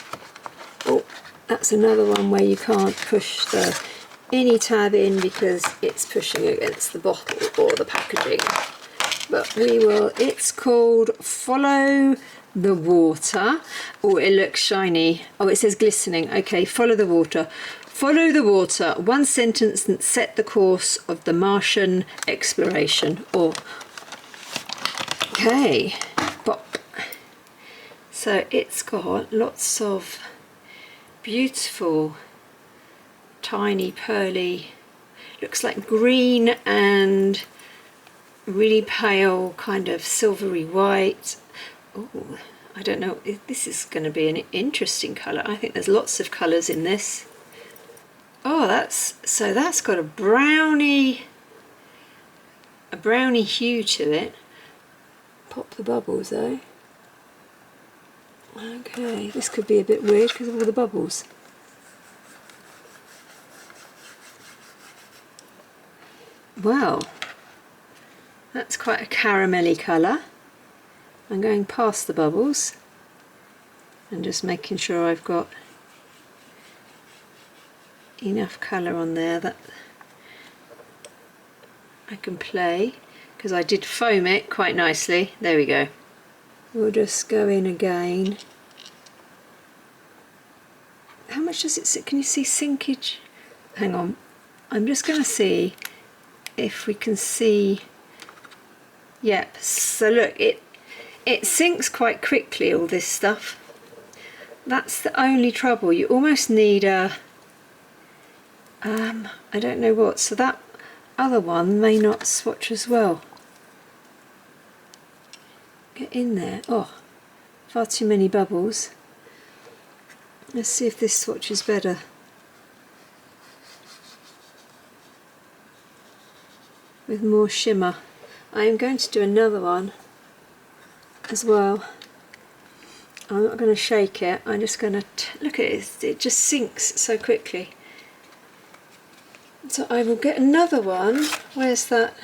Oh, that's another one where you can't push any tab in because it's pushing against the bottle or the packaging. But we will, it's called Follow the Water. Oh, it looks shiny. Oh, it says glistening. Okay, follow the water. Follow the water. One sentence that set the course of the Martian exploration. Oh, okay. Bop. So it's got lots of beautiful, tiny, pearly, looks like green and really pale, kind of silvery white. Oh, I don't know, this is going to be an interesting colour. I think there's lots of colours in this. Oh, that's got a brownie hue to it. Pop the bubbles though. Okay, this could be a bit weird because of all the bubbles. Well, that's quite a caramelly colour. I'm going past the bubbles and just making sure I've got enough colour on there that I can play, because I did foam it quite nicely. There we go. We'll just go in again. How much does it sit? Can you see sinkage? Hang on. I'm just going to see if we can see. Yep. So look, it sinks quite quickly, all this stuff. That's the only trouble. You almost need a I don't know what. So that other one may not swatch as well. Get in there. Oh, far too many bubbles. Let's see if this swatches better. With more shimmer. I am going to do another one as well. I'm not going to shake it, I'm just going to look at it, it just sinks so quickly. So I will get another one. Where's that?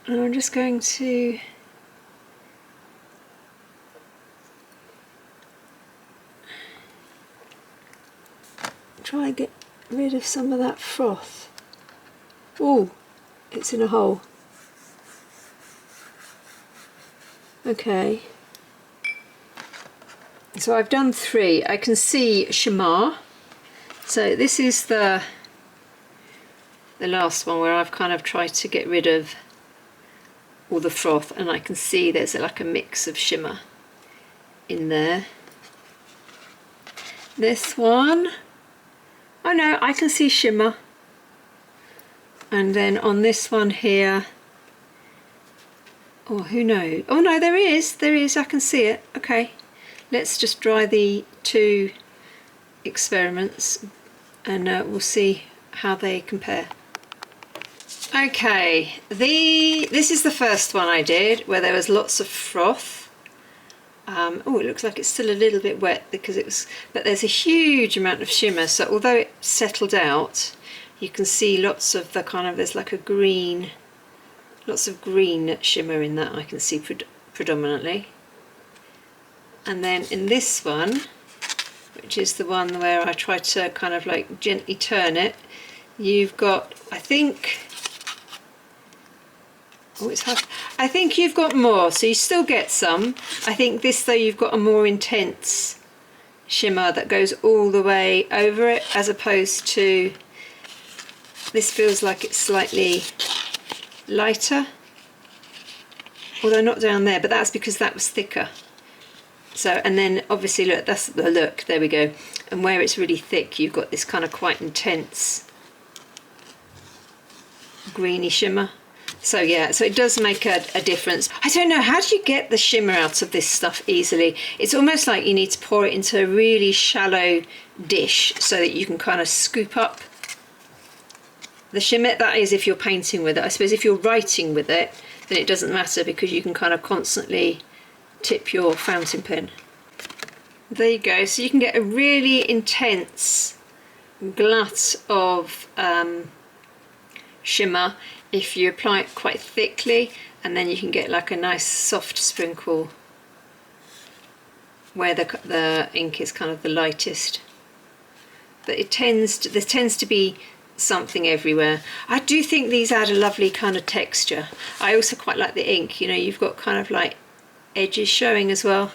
And I'm just going to try and get rid of some of that froth. Oh, it's in a hole. Okay. So I've done 3. I can see shimmer. So this is the last one where I've kind of tried to get rid of all the froth, and I can see there's like a mix of shimmer in there. This one, oh no, I can see shimmer. And then on this one here, oh, who knows? Oh no, there is, I can see it. Okay, let's just dry the 2 experiments and we'll see how they compare. Okay, this is the first one I did where there was lots of froth. Oh, it looks like it's still a little bit wet because it was, but there's a huge amount of shimmer, so although it settled out, you can see lots of the kind of, there's like a green, lots of green shimmer in that I can see predominantly. And then in this one, which is the one where I try to kind of like gently turn it, you've got, I think, oh, it's hard. I think you've got more, so you still get some. I think this though, you've got a more intense shimmer that goes all the way over it, as opposed to this feels like it's slightly lighter, although not down there, but that's because that was thicker. So, and then obviously look, that's the look, there we go, and where it's really thick you've got this kind of quite intense greeny shimmer. So yeah, so it does make a difference. I don't know, how do you get the shimmer out of this stuff easily? It's almost like you need to pour it into a really shallow dish so that you can kind of scoop up the shimmer. That is if you're painting with it. I suppose if you're writing with it, then it doesn't matter because you can kind of constantly tip your fountain pen. There you go, so you can get a really intense glut of shimmer if you apply it quite thickly, and then you can get like a nice soft sprinkle where the ink is kind of the lightest. But there tends to be something everywhere. I do think these add a lovely kind of texture. I also quite like the ink, you know, you've got kind of like edges showing as well.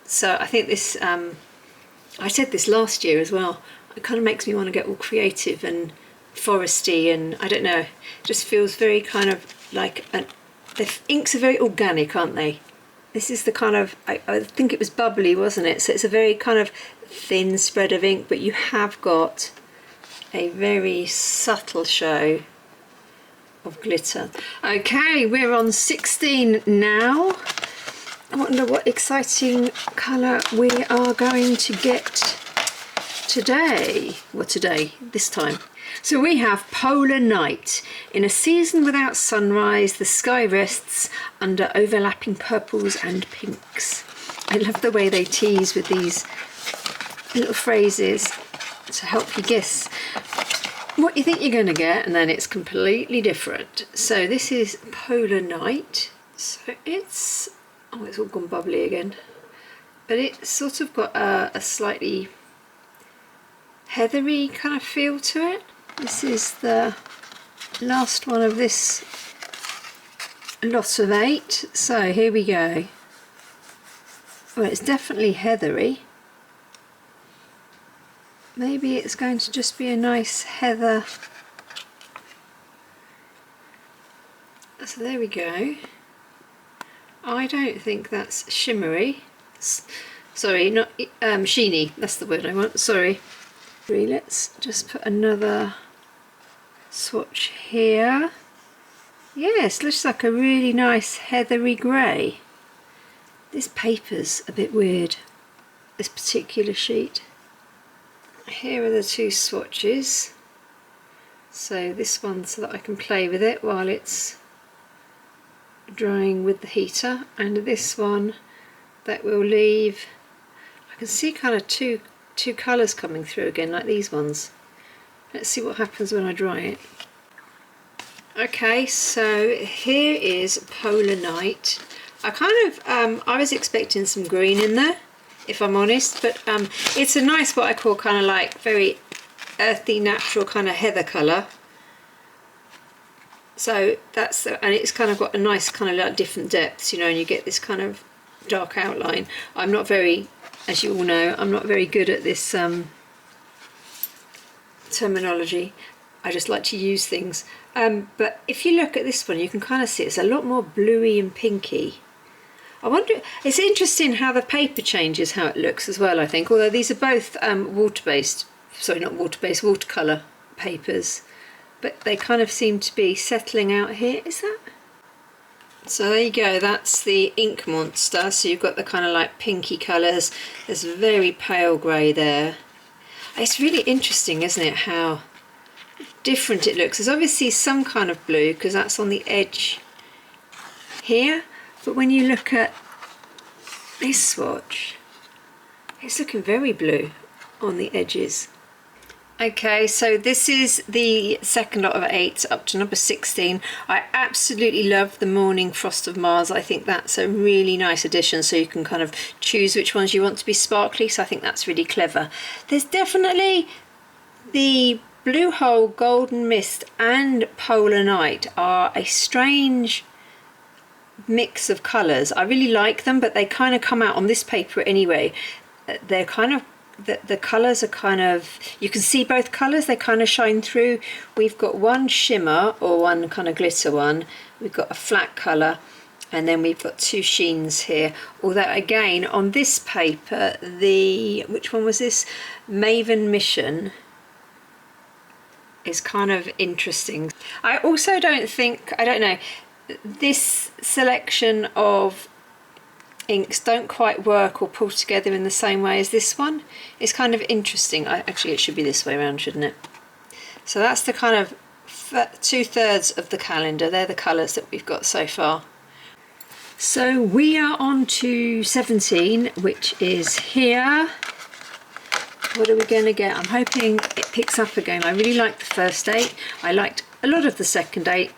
So I think this, I said this last year as well, it kind of makes me want to get all creative and foresty, and I don't know, it just feels very kind of like the inks are very organic, aren't they? This is the kind of, I think it was bubbly, wasn't it? So it's a very kind of thin spread of ink, but you have got a very subtle show of glitter. Okay, we're on 16 now. I wonder what exciting colour we are going to get today. Well, this time. So we have Polar Night. In a season without sunrise, the sky rests under overlapping purples and pinks. I love the way they tease with these little phrases to help you guess what you think you're going to get, and then it's completely different. So this is Polar Night. So it's, oh, it's all gone bubbly again, but it's sort of got a slightly heathery kind of feel to it. This is the last one of this lot of 8, so here we go. Well, it's definitely heathery. Maybe it's going to just be a nice heather. So there we go. I don't think that's shimmery. Sorry, not sheeny, that's the word I want, sorry. Let's just put another swatch here. Yes, looks like a really nice heathery grey. This paper's a bit weird, this particular sheet. Here are the 2 swatches. So this one so that I can play with it while it's drying with the heater, and this one that will leave, I can see kind of two colours coming through again, like these ones. Let's see what happens when I dry it. Okay, so here is Polar Night. I kind of, I was expecting some green in there, if I'm honest, but it's a nice, what I call kind of like very earthy, natural kind of heather colour. So that's, and it's kind of got a nice kind of like different depths, you know, and you get this kind of dark outline. I'm not very, as you all know, I'm not very good at this terminology. I just like to use things. But if you look at this one, you can kind of see it's a lot more bluey and pinky. I wonder, it's interesting how the paper changes how it looks as well, I think. Although these are both water-based, sorry, not water-based, watercolour papers. But they kind of seem to be settling out here. Is that? So there you go, that's the ink monster. So you've got the kind of like pinky colours. There's a very pale grey there. It's really interesting, isn't it, how different it looks. There's obviously some kind of blue because that's on the edge here. But when you look at this swatch. It's looking very blue on the edges. Okay, so this is the second lot of 8 up to number 16. I absolutely love the Morning Frost of Mars. I think that's a really nice addition, so you can kind of choose which ones you want to be sparkly, so I think that's really clever. There's definitely the Blue Hole, Golden Mist and Polar Night are a strange mix of colours. I really like them, but they kind of come out on this paper anyway. They're kind of the colours are kind of, you can see both colours, they kind of shine through. We've got one shimmer or one kind of glitter one, we've got a flat colour, and then we've got 2 sheens here. Although again on this paper, the, which one was this, Maven Mission, is kind of interesting. I also don't think, I don't know, this selection of inks don't quite work or pull together in the same way as this one. It's kind of interesting. Actually it should be this way around, shouldn't it? So that's the kind of 2/3 of the calendar. They're the colours that we've got so far. So we are on to 17, which is here. What are we going to get? I'm hoping it picks up again. I really liked the first 8. I liked a lot of the second 8.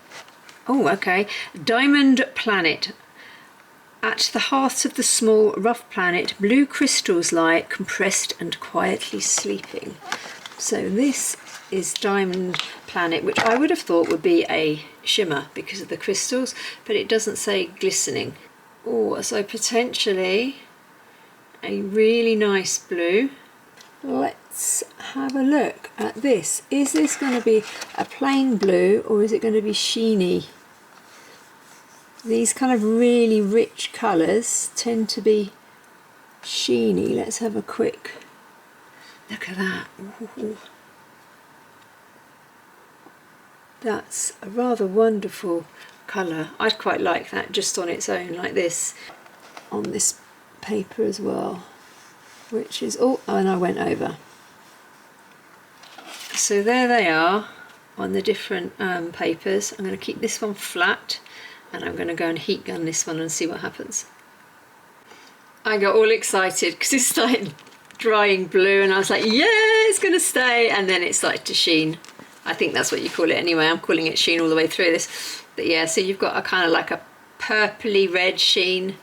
Oh, okay. Diamond Planet. At the heart of the small, rough planet, blue crystals lie, compressed and quietly sleeping. So this is Diamond Planet, which I would have thought would be a shimmer because of the crystals, but it doesn't say glistening. Oh, so potentially a really nice blue. Let's have a look at this. Is this going to be a plain blue or is it going to be sheeny? These kind of really rich colours tend to be sheeny. Let's have a quick look at that. Ooh. That's a rather wonderful colour. I'd quite like that just on its own like this on this paper as well, which is, oh, and I went over. So there they are on the different papers. I'm going to keep this one flat, and I'm going to go and heat gun this one and see what happens. I got all excited because it started drying blue and I was like, yeah, it's going to stay, and then it started to sheen. I think that's what you call it anyway. I'm calling it sheen all the way through this. But yeah, so you've got a kind of like a purpley red sheen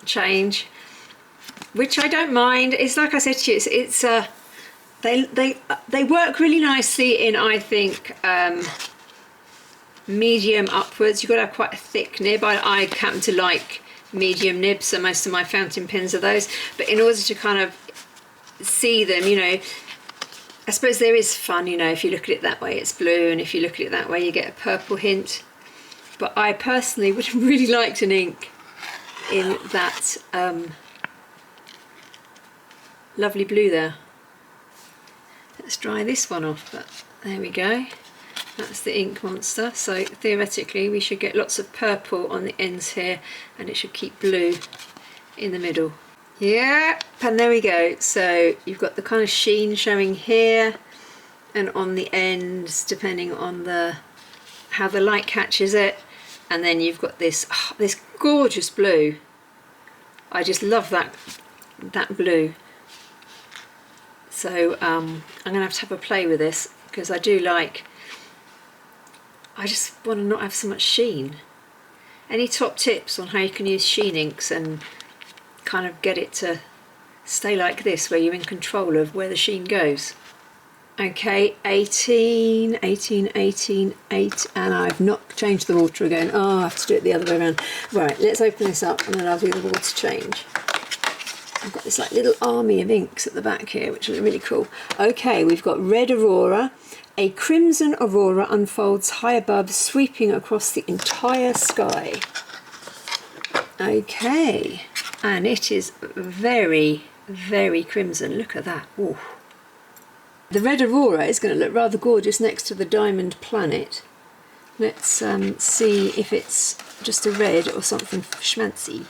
change, which I don't mind. It's like I said to you, it's they work really nicely in, I think, medium upwards. You've got to have quite a thick nib. I happen to like medium nibs, so most of my fountain pens are those. But in order to kind of see them, you know, I suppose there is fun, you know, if you look at it that way it's blue, and if you look at it that way you get a purple hint. But I personally would have really liked an ink in that lovely blue there. Let's dry this one off, but there we go. That's the ink monster. So theoretically we should get lots of purple on the ends here, and it should keep blue in the middle. Yeah, and there we go. So you've got the kind of sheen showing here and on the ends, depending on the how the light catches it. And then you've got this this gorgeous blue. I just love that blue. So I'm gonna have to have a play with this because I do like. I just want to not have so much sheen. Any top tips on how you can use sheen inks and kind of get it to stay like this, where you're in control of where the sheen goes? Okay, 18, 18, 18, 8, and I've not changed the water again. Oh, I have to do it the other way around. Right, let's open this up and then I'll do the water change. I've got this like little army of inks at the back here, which are really cool. Okay, we've got Red Aurora. A crimson aurora unfolds high above, sweeping across the entire sky. Okay, and it is very, very crimson. Look at that. Ooh. The Red Aurora is going to look rather gorgeous next to the Diamond Planet. Let's see if it's just a red or something schmancy.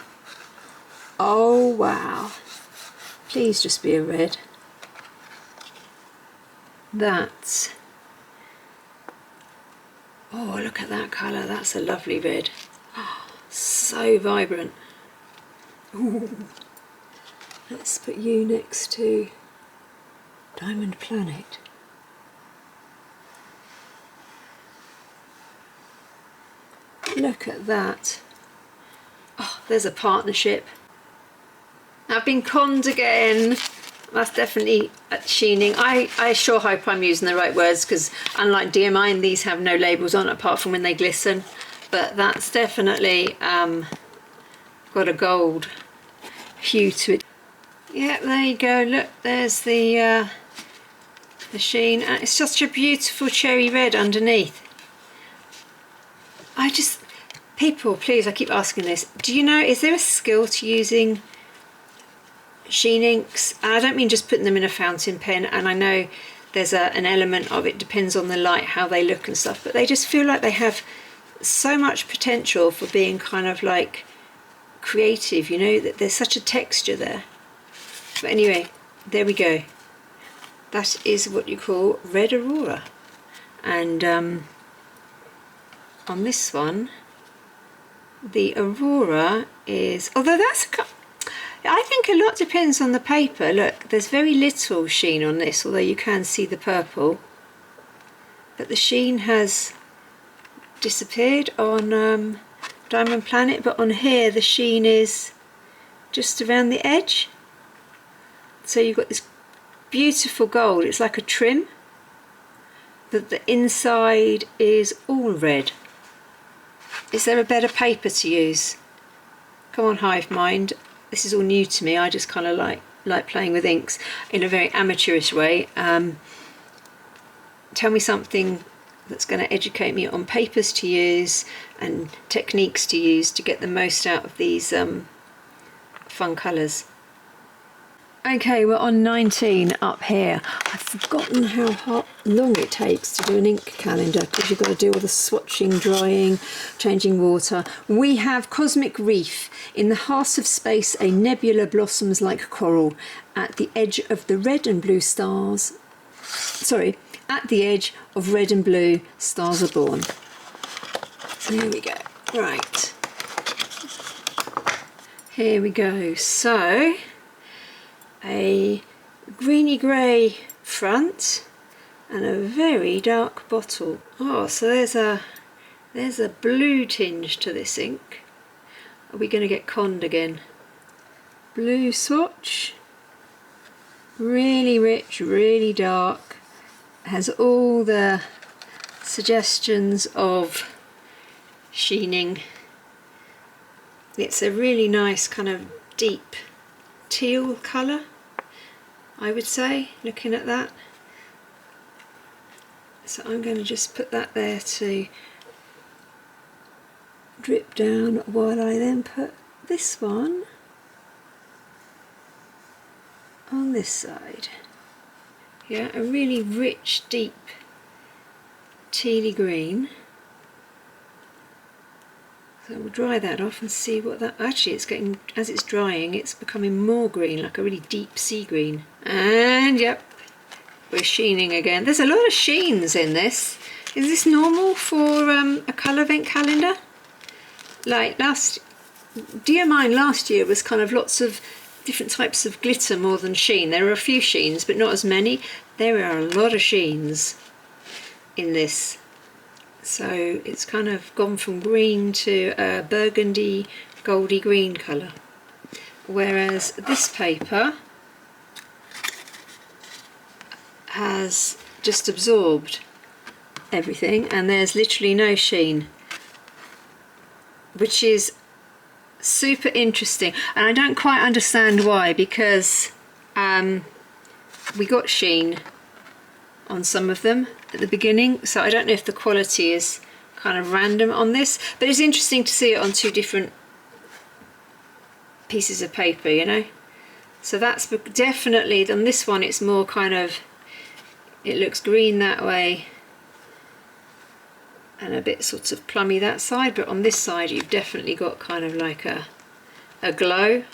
Oh wow, please just be a red. That's, oh, look at that colour, that's a lovely red. Oh, so vibrant. Ooh. Let's put you next to Diamond Planet. Look at that. Oh, there's a partnership. I've been conned again. That's definitely sheening. I sure hope I'm using the right words, because unlike Dear Mine, these have no labels on apart from when they glisten. But that's definitely got a gold hue to it. Yeah, there you go. Look, there's the sheen. And it's such a beautiful cherry red underneath. People, please, I keep asking this. Do you know, is there a skill to using sheen inks? And I don't mean just putting them in a fountain pen, and I know there's an element of it depends on the light, how they look and stuff, but they just feel like they have so much potential for being kind of like creative, you know, that there's such a texture there. But anyway, there we go. That is what you call Red Aurora. And on this one, the Aurora is, although I think a lot depends on the paper. Look, there's very little sheen on this, although you can see the purple. But the sheen has disappeared on Diamond Planet, but on here the sheen is just around the edge. So you've got this beautiful gold, it's like a trim, but the inside is all red. Is there a better paper to use? Come on, Hive Mind. This is all new to me. I just kind of like playing with inks in a very amateurish way. Tell me something that's going to educate me on papers to use and techniques to use to get the most out of these fun colours. Okay, we're on 19 up here. I've forgotten how long it takes to do an ink calendar, because you've got to do all the swatching, drying, changing water. We have Cosmic Reef. In the heart of space, a nebula blossoms like coral. At the edge of the red and blue stars... Sorry, at the edge of red and blue, stars are born. So here we go. Right. Here we go. So... a greeny grey front and a very dark bottle. Oh, so there's a blue tinge to this ink. Are we going to get conned again? Blue swatch, really rich, really dark, has all the suggestions of sheening. It's a really nice kind of deep teal colour, I would say, looking at that. So I'm going to just put that there to drip down while I then put this one on this side. Yeah, a really rich, deep, tealy green. So we'll dry that off and see what that... Actually, it's getting, as it's drying, it's becoming more green, like a really deep sea green. And yep, we're sheening again. There's a lot of sheens in this. Is this normal for a Colorvent calendar? Like Dear Mine last year was kind of lots of different types of glitter more than sheen. There are a few sheens, but not as many. There are a lot of sheens in this. So it's kind of gone from green to a burgundy, goldy green colour. Whereas this paper has just absorbed everything and there's literally no sheen, which is super interesting. And I don't quite understand why, because we got sheen on some of them at the beginning, so I don't know if the quality is kind of random on this, but it's interesting to see it on two different pieces of paper, you know. So that's definitely, on this one it's more kind of, it looks green that way and a bit sort of plummy that side, but on this side you've definitely got kind of like a glow.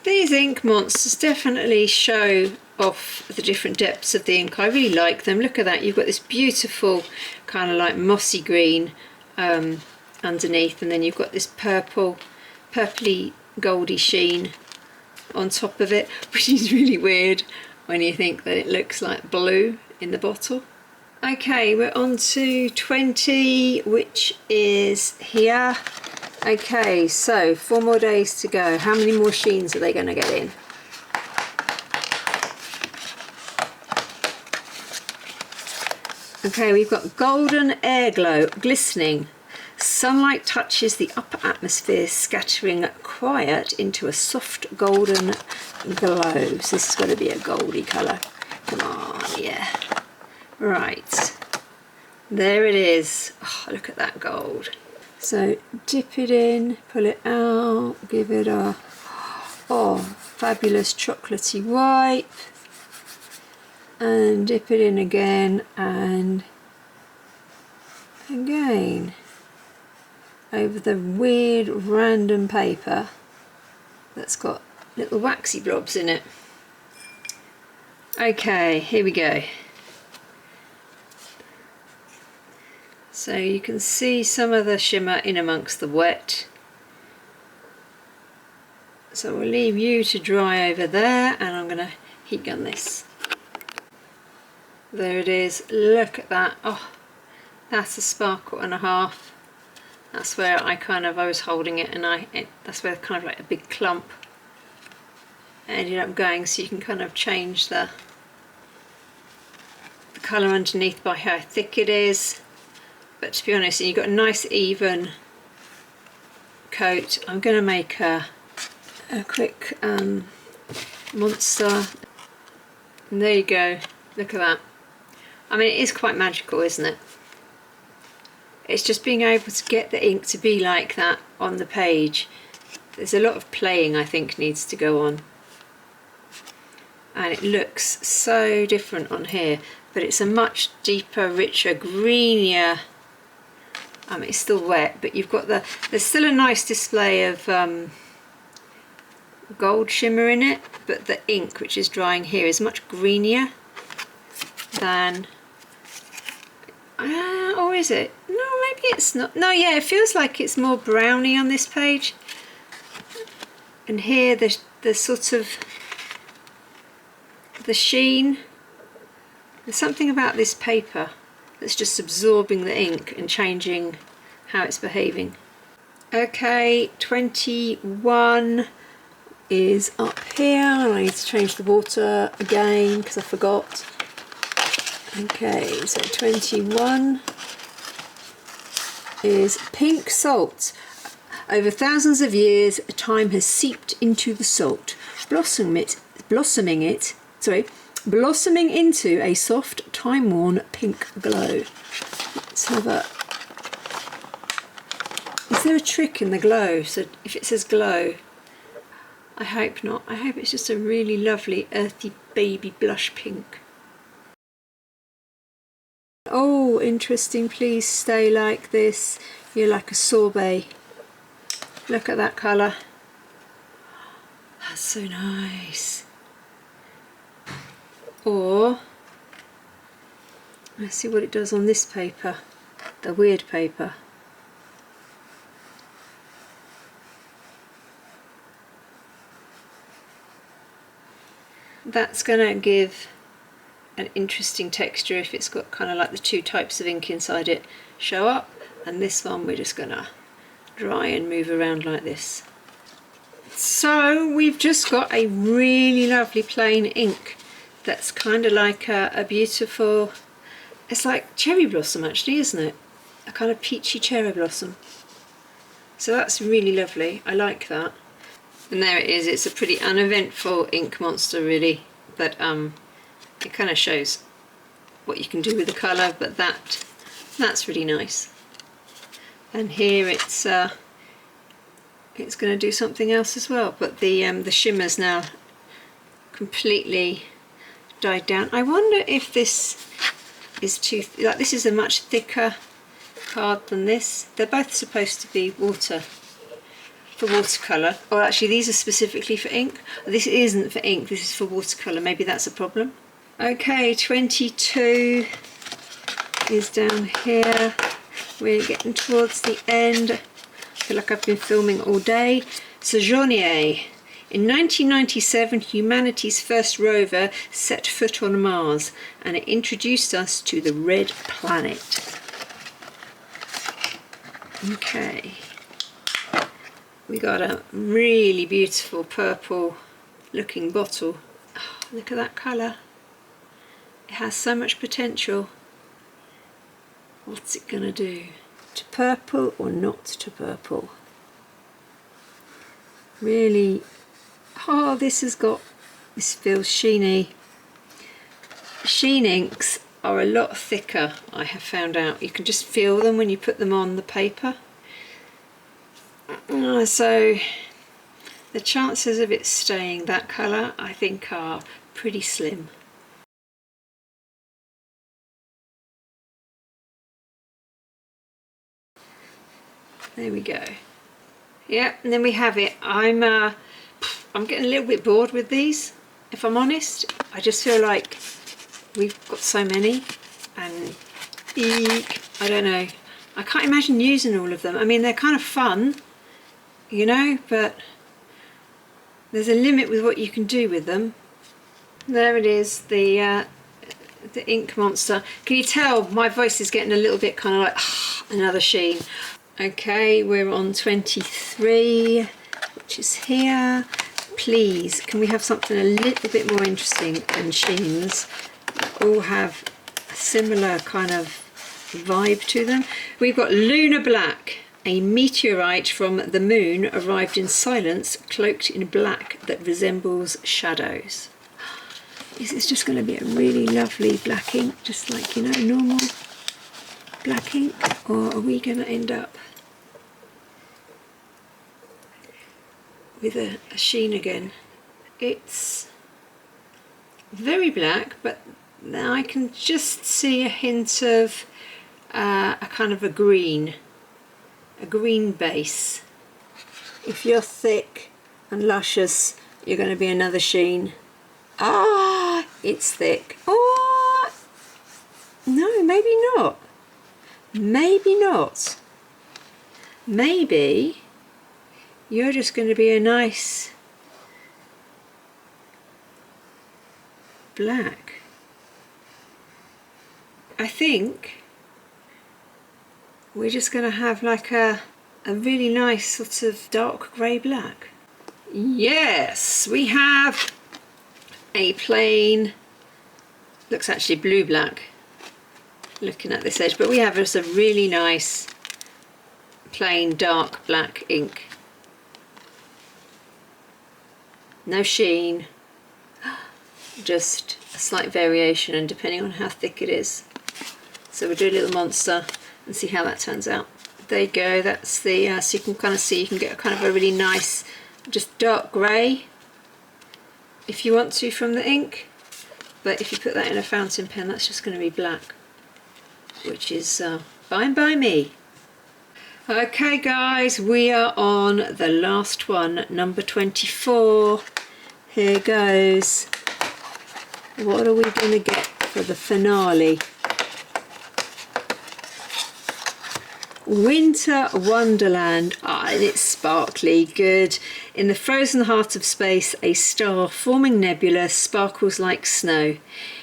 These ink monsters definitely show off the different depths of the ink. I really like them. Look at that, you've got this beautiful kind of like mossy green underneath, and then you've got this purpley goldy sheen on top of it, which is really weird when you think that it looks like blue in the bottle. Okay, we're on to 20, which is here. Okay, so 4 more days to go. How many more sheens are they going to get in? Okay, we've got golden air glow, glistening. Sunlight touches the upper atmosphere, scattering quiet into a soft golden glow. So this is going to be a goldy colour. Come on, yeah. Right, there it is. Oh, look at that gold. So dip it in, pull it out, give it a fabulous chocolatey wipe, and dip it in again and again over the weird random paper that's got little waxy blobs in it. Okay, here we go. So you can see some of the shimmer in amongst the wet. So we'll leave you to dry over there, and I'm going to heat gun this. There it is. Look at that. Oh, that's a sparkle and a half. That's where I was holding it, and that's where kind of like a big clump ended up going. So you can kind of change the colour underneath by how thick it is. But to be honest, you've got a nice even coat. I'm going to make a quick monster. And there you go. Look at that. I mean, it is quite magical, isn't it? It's just being able to get the ink to be like that on the page. There's a lot of playing, I think, needs to go on. And it looks so different on here. But it's a much deeper, richer, greenier. I mean, it's still wet, but you've got there's still a nice display of gold shimmer in it, but the ink, which is drying here, is much greenier than, or is it? No, maybe it's not. No, yeah, it feels like it's more browny on this page. And here, the sort of, the sheen, there's something about this paper that's just absorbing the ink and changing how it's behaving. Okay, 21 is up here. I need to change the water again because I forgot. Okay, so 21 is pink salt. Over thousands of years, time has seeped into the salt, blossoming into a soft, time-worn pink glow. Let's have a... Is there a trick in the glow? So if it says glow, I hope not. I hope it's just a really lovely, earthy, baby blush pink. Oh, interesting. Please stay like this. You're like a sorbet. Look at that colour. That's so nice. Or, let's see what it does on this paper, the weird paper. That's going to give an interesting texture if it's got kind of like the two types of ink inside it show up, and this one we're just going to dry and move around like this. So we've just got a really lovely plain ink that's kind of like a beautiful, it's like cherry blossom actually, isn't it? A kind of peachy cherry blossom. So that's really lovely, I like that. And there it is, it's a pretty uneventful ink monster really, but it kind of shows what you can do with the colour, but that's really nice. And here it's going to do something else as well, but the shimmer's now completely died down. I wonder if this is too, like this is a much thicker card than this. They're both supposed to be water, for watercolour. Or actually these are specifically for ink. This isn't for ink, this is for watercolour. Maybe that's a problem. Okay, 22 is down here. We're getting towards the end feel like I've been filming all day. Sojourner. In 1997, humanity's first rover set foot on Mars, and it introduced us to the red planet. Okay. We got a really beautiful purple looking bottle. Oh, look at that colour. It has so much potential. What's it gonna do? To purple or not to purple? Really, oh, this feels sheeny. Sheen inks are a lot thicker, I have found out. You can just feel them when you put them on the paper. So the chances of it staying that colour, I think, are pretty slim. There we go. Yeah, and then we have it. I'm getting a little bit bored with these, if I'm honest. I just feel like we've got so many, and I don't know. I can't imagine using all of them. I mean, they're kind of fun, you know, but there's a limit with what you can do with them. There it is, the ink monster. Can you tell my voice is getting a little bit kind of like another sheen? Okay, we're on 23, which is here. Please, can we have something a little bit more interesting than sheens? All have a similar kind of vibe to them. We've got Lunar Black. A meteorite from the moon arrived in silence, cloaked in black that resembles shadows. Is this just going to be a really lovely black ink, just like, you know, normal black ink? Or are we going to end up with a sheen again? It's very black, but now I can just see a hint of a kind of a green base. If you're thick and luscious, you're going to be another sheen. Ah, it's thick. Oh, no, maybe not. Maybe not. Maybe you're just going to be a nice black. I think we're just going to have like a really nice sort of dark grey black. Yes, we have a plain, looks actually blue black looking at this edge, but we have just a really nice plain dark black ink. No sheen, just a slight variation, and depending on how thick it is. So we'll do a little monster and see how that turns out. There you go, that's the, so you can kind of see, you can get a kind of a really nice, just dark grey if you want to from the ink, but if you put that in a fountain pen, that's just going to be black, which is fine by me. Okay guys, we are on the last one, number 24. Here goes. What are we going to get for the finale? Winter Wonderland. Ah, and it's sparkly, good. In the frozen heart of space, a star-forming nebula sparkles like snow.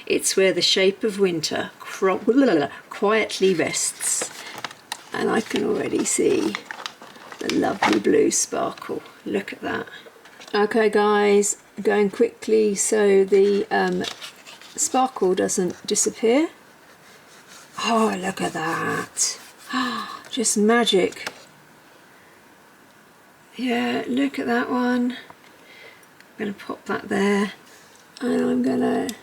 It's where the shape of winter quietly rests. And I can already see the lovely blue sparkle. Look at that. Okay guys, going quickly so the sparkle doesn't disappear. Oh, look at that. Just magic. Yeah, look at that one. I'm going to pop that there, and I'm going to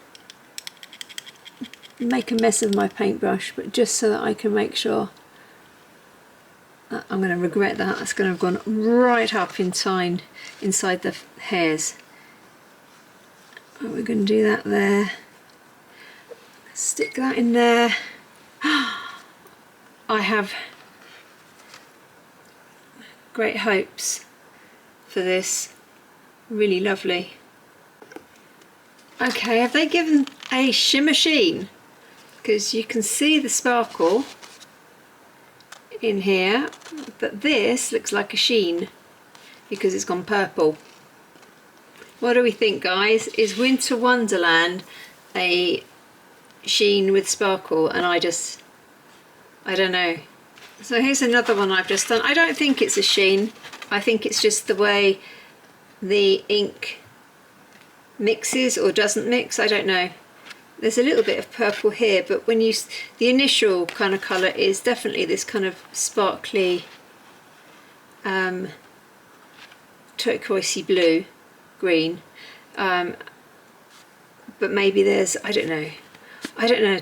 make a mess of my paintbrush, but just so that I can make sure. I'm going to regret that. That's going to have gone right up inside the hairs. We're going to do that there. Stick that in there. I have great hopes for this. Really lovely. Okay, have they given a shimmer sheen? Because you can see the sparkle. in here, but this looks like a sheen because it's gone purple. What do we think, guys? Is Winter Wonderland a sheen with sparkle? And I don't know. So here's another one I've just done. I don't think it's a sheen. I think it's just the way the ink mixes or doesn't mix. I don't know. There's a little bit of purple here, but when you, the initial kind of colour is definitely this kind of sparkly turquoisey blue, green, but maybe there's, I don't know,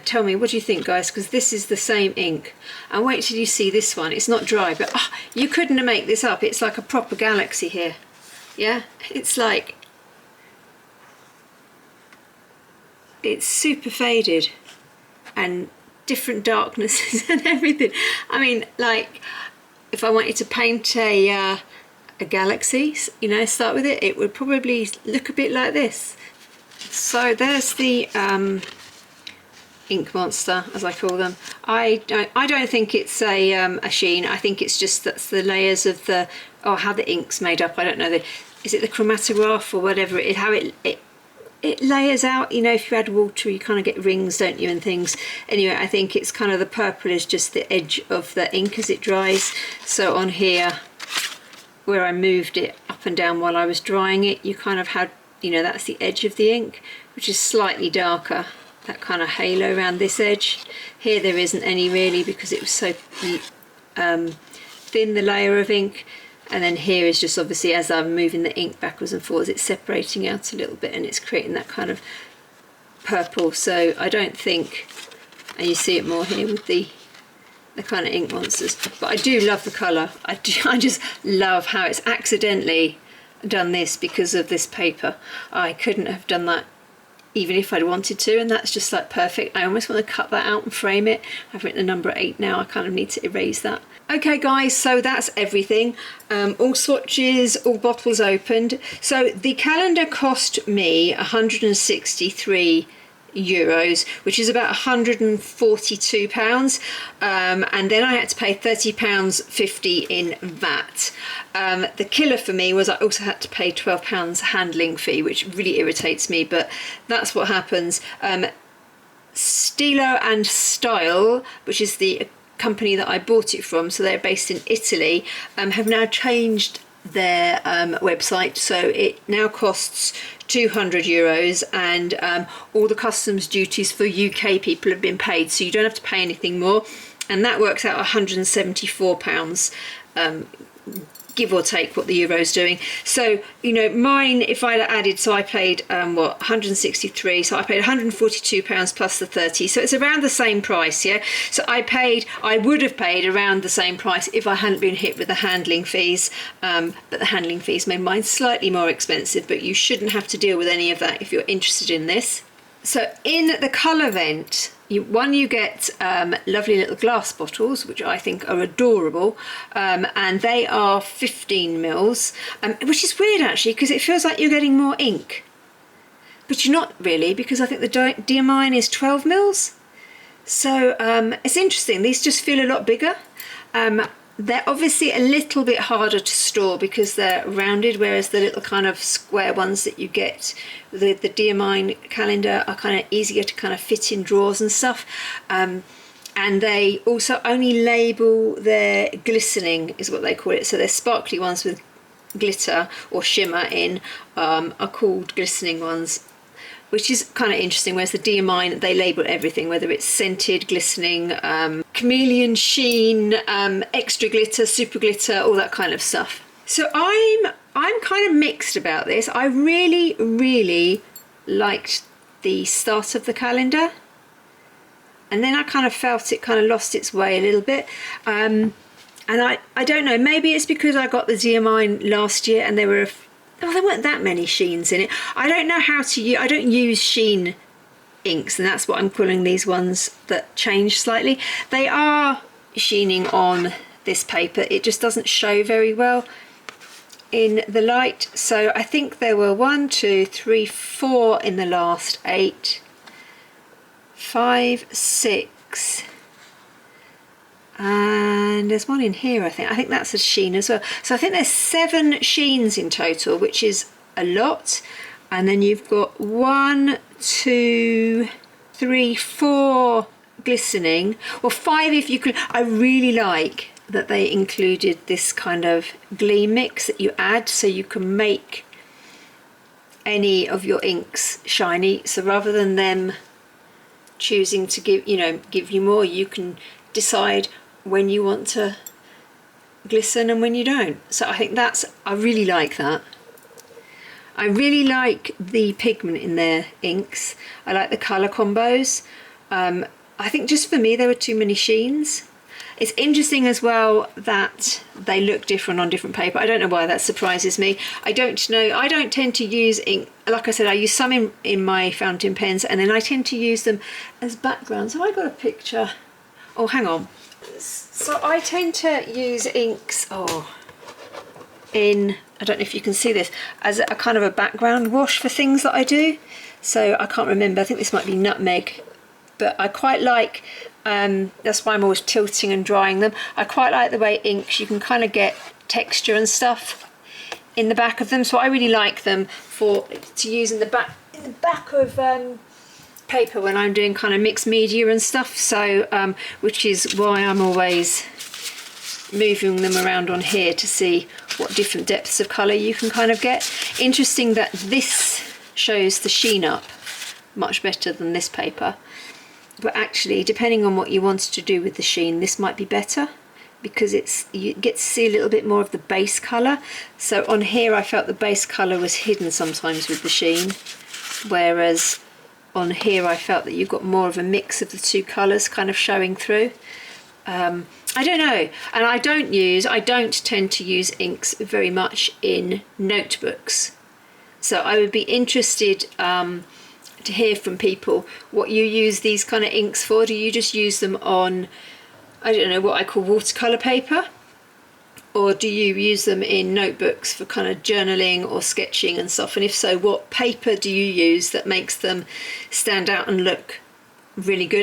tell me, what do you think, guys? Because this is the same ink, and wait till you see this one. It's not dry, but you couldn't make this up. It's like a proper galaxy here. Yeah, it's like, it's super faded and different darknesses and everything. I mean, like, if I wanted to paint a galaxy, you know, start with it, it would probably look a bit like this. So there's the ink monster, as I call them. I don't think it's a sheen. I think it's just that's the layers of the, or how the ink's made up. I don't know, is it the chromatograph or whatever it is, how it layers out. You know, if you add water you kind of get rings, don't you, and things. Anyway, I think it's kind of the purple is just the edge of the ink as it dries. So on here, where I moved it up and down while I was drying it, you kind of had, you know, that's the edge of the ink, which is slightly darker, that kind of halo around this edge. Here there isn't any really because it was so thin, the layer of ink. And then here is just obviously as I'm moving the ink backwards and forwards, it's separating out a little bit and it's creating that kind of purple. So I don't think, and you see it more here with the kind of ink monsters, but I do love the colour. I just love how it's accidentally done this because of this paper. I couldn't have done that even if I'd wanted to, and that's just like perfect. I almost want to cut that out and frame it. I've written the number 8 now, I kind of need to erase that. Okay guys, so that's everything. All swatches, all bottles opened. So the calendar cost me 163 euros, which is about 142 pounds, and then I had to pay 30 pounds 50 in VAT. The killer for me was I also had to pay 12 pounds handling fee, which really irritates me, but that's what happens. Stilo Stile, which is the company that I bought it from, so they're based in Italy, have now changed their website, so it now costs 200 euros, and all the customs duties for UK people have been paid, so you don't have to pay anything more, and that works out 174 pounds, give or take what the euro's doing. So, you know, mine, if I'd added, so I paid what, 163, so I paid 142 pounds plus the 30, so it's around the same price. Yeah, so I would have paid around the same price if I hadn't been hit with the handling fees, but the handling fees made mine slightly more expensive, but you shouldn't have to deal with any of that if you're interested in this. So in the Colorvent, you get lovely little glass bottles, which I think are adorable, and they are 15 mils, which is weird actually, because it feels like you're getting more ink, but you're not really, because I think the Diamine is 12 mils. So it's interesting, these just feel a lot bigger. They're obviously a little bit harder to store because they're rounded, whereas the little kind of square ones that you get, the Diamine calendar, are kind of easier to kind of fit in drawers and stuff. And they also only label their glistening, is what they call it. So they're sparkly ones with glitter or shimmer in are called glistening ones, which is kind of interesting, whereas the Diamine, they label everything, whether it's scented, glistening, chameleon sheen, extra glitter, super glitter, all that kind of stuff. So I'm kind of mixed about this. I really liked the start of the calendar, and then I kind of felt it kind of lost its way a little bit. And I don't know, maybe it's because I got the Diamine last year and there weren't that many sheens in it. I don't know how to use, I don't use sheen inks, and that's what I'm calling these ones that change slightly. They are sheening on this paper, it just doesn't show very well in the light. So I think there were 1, 2, 3, 4 in the last 8, 5, 6, and there's one in here. I think that's a sheen as well. So I think there's 7 sheens in total, which is a lot. And then you've got 1, 2, 3, 4 glistening, or 5 if you could. I really like that they included this kind of gleam mix that you add, so you can make any of your inks shiny. So rather than them choosing to give you more, you can decide when you want to glisten and when you don't. So I think I really like that. I really like the pigment in their inks. I like the colour combos. I think just for me there were too many sheens. It's interesting as well that they look different on different paper. I don't know why that surprises me. I don't know. I don't tend to use ink. Like I said, I use some in my fountain pens, and then I tend to use them as backgrounds. Have I got a picture? Oh, hang on. So I tend to use inks, I don't know if you can see this, as a kind of a background wash for things that I do. So I can't remember, I think this might be nutmeg, but I quite like, that's why I'm always tilting and drying them. I quite like the way inks, you can kind of get texture and stuff in the back of them. So I really like them to use in the back of paper when I'm doing kind of mixed media and stuff. So which is why I'm always moving them around on here to see what different depths of colour you can kind of get. Interesting that this shows the sheen up much better than this paper, but actually depending on what you wanted to do with the sheen, this might be better because you get to see a little bit more of the base colour. So on here I felt the base colour was hidden sometimes with the sheen, whereas on here I felt that you've got more of a mix of the two colours kind of showing through. I don't know, and I don't tend to use inks very much in notebooks, so I would be interested to hear from people what you use these kind of inks for. Do you just use them on, I don't know, what I call watercolour paper, or do you use them in notebooks for kind of journaling or sketching and stuff? And if so, what paper do you use that makes them stand out and look really good?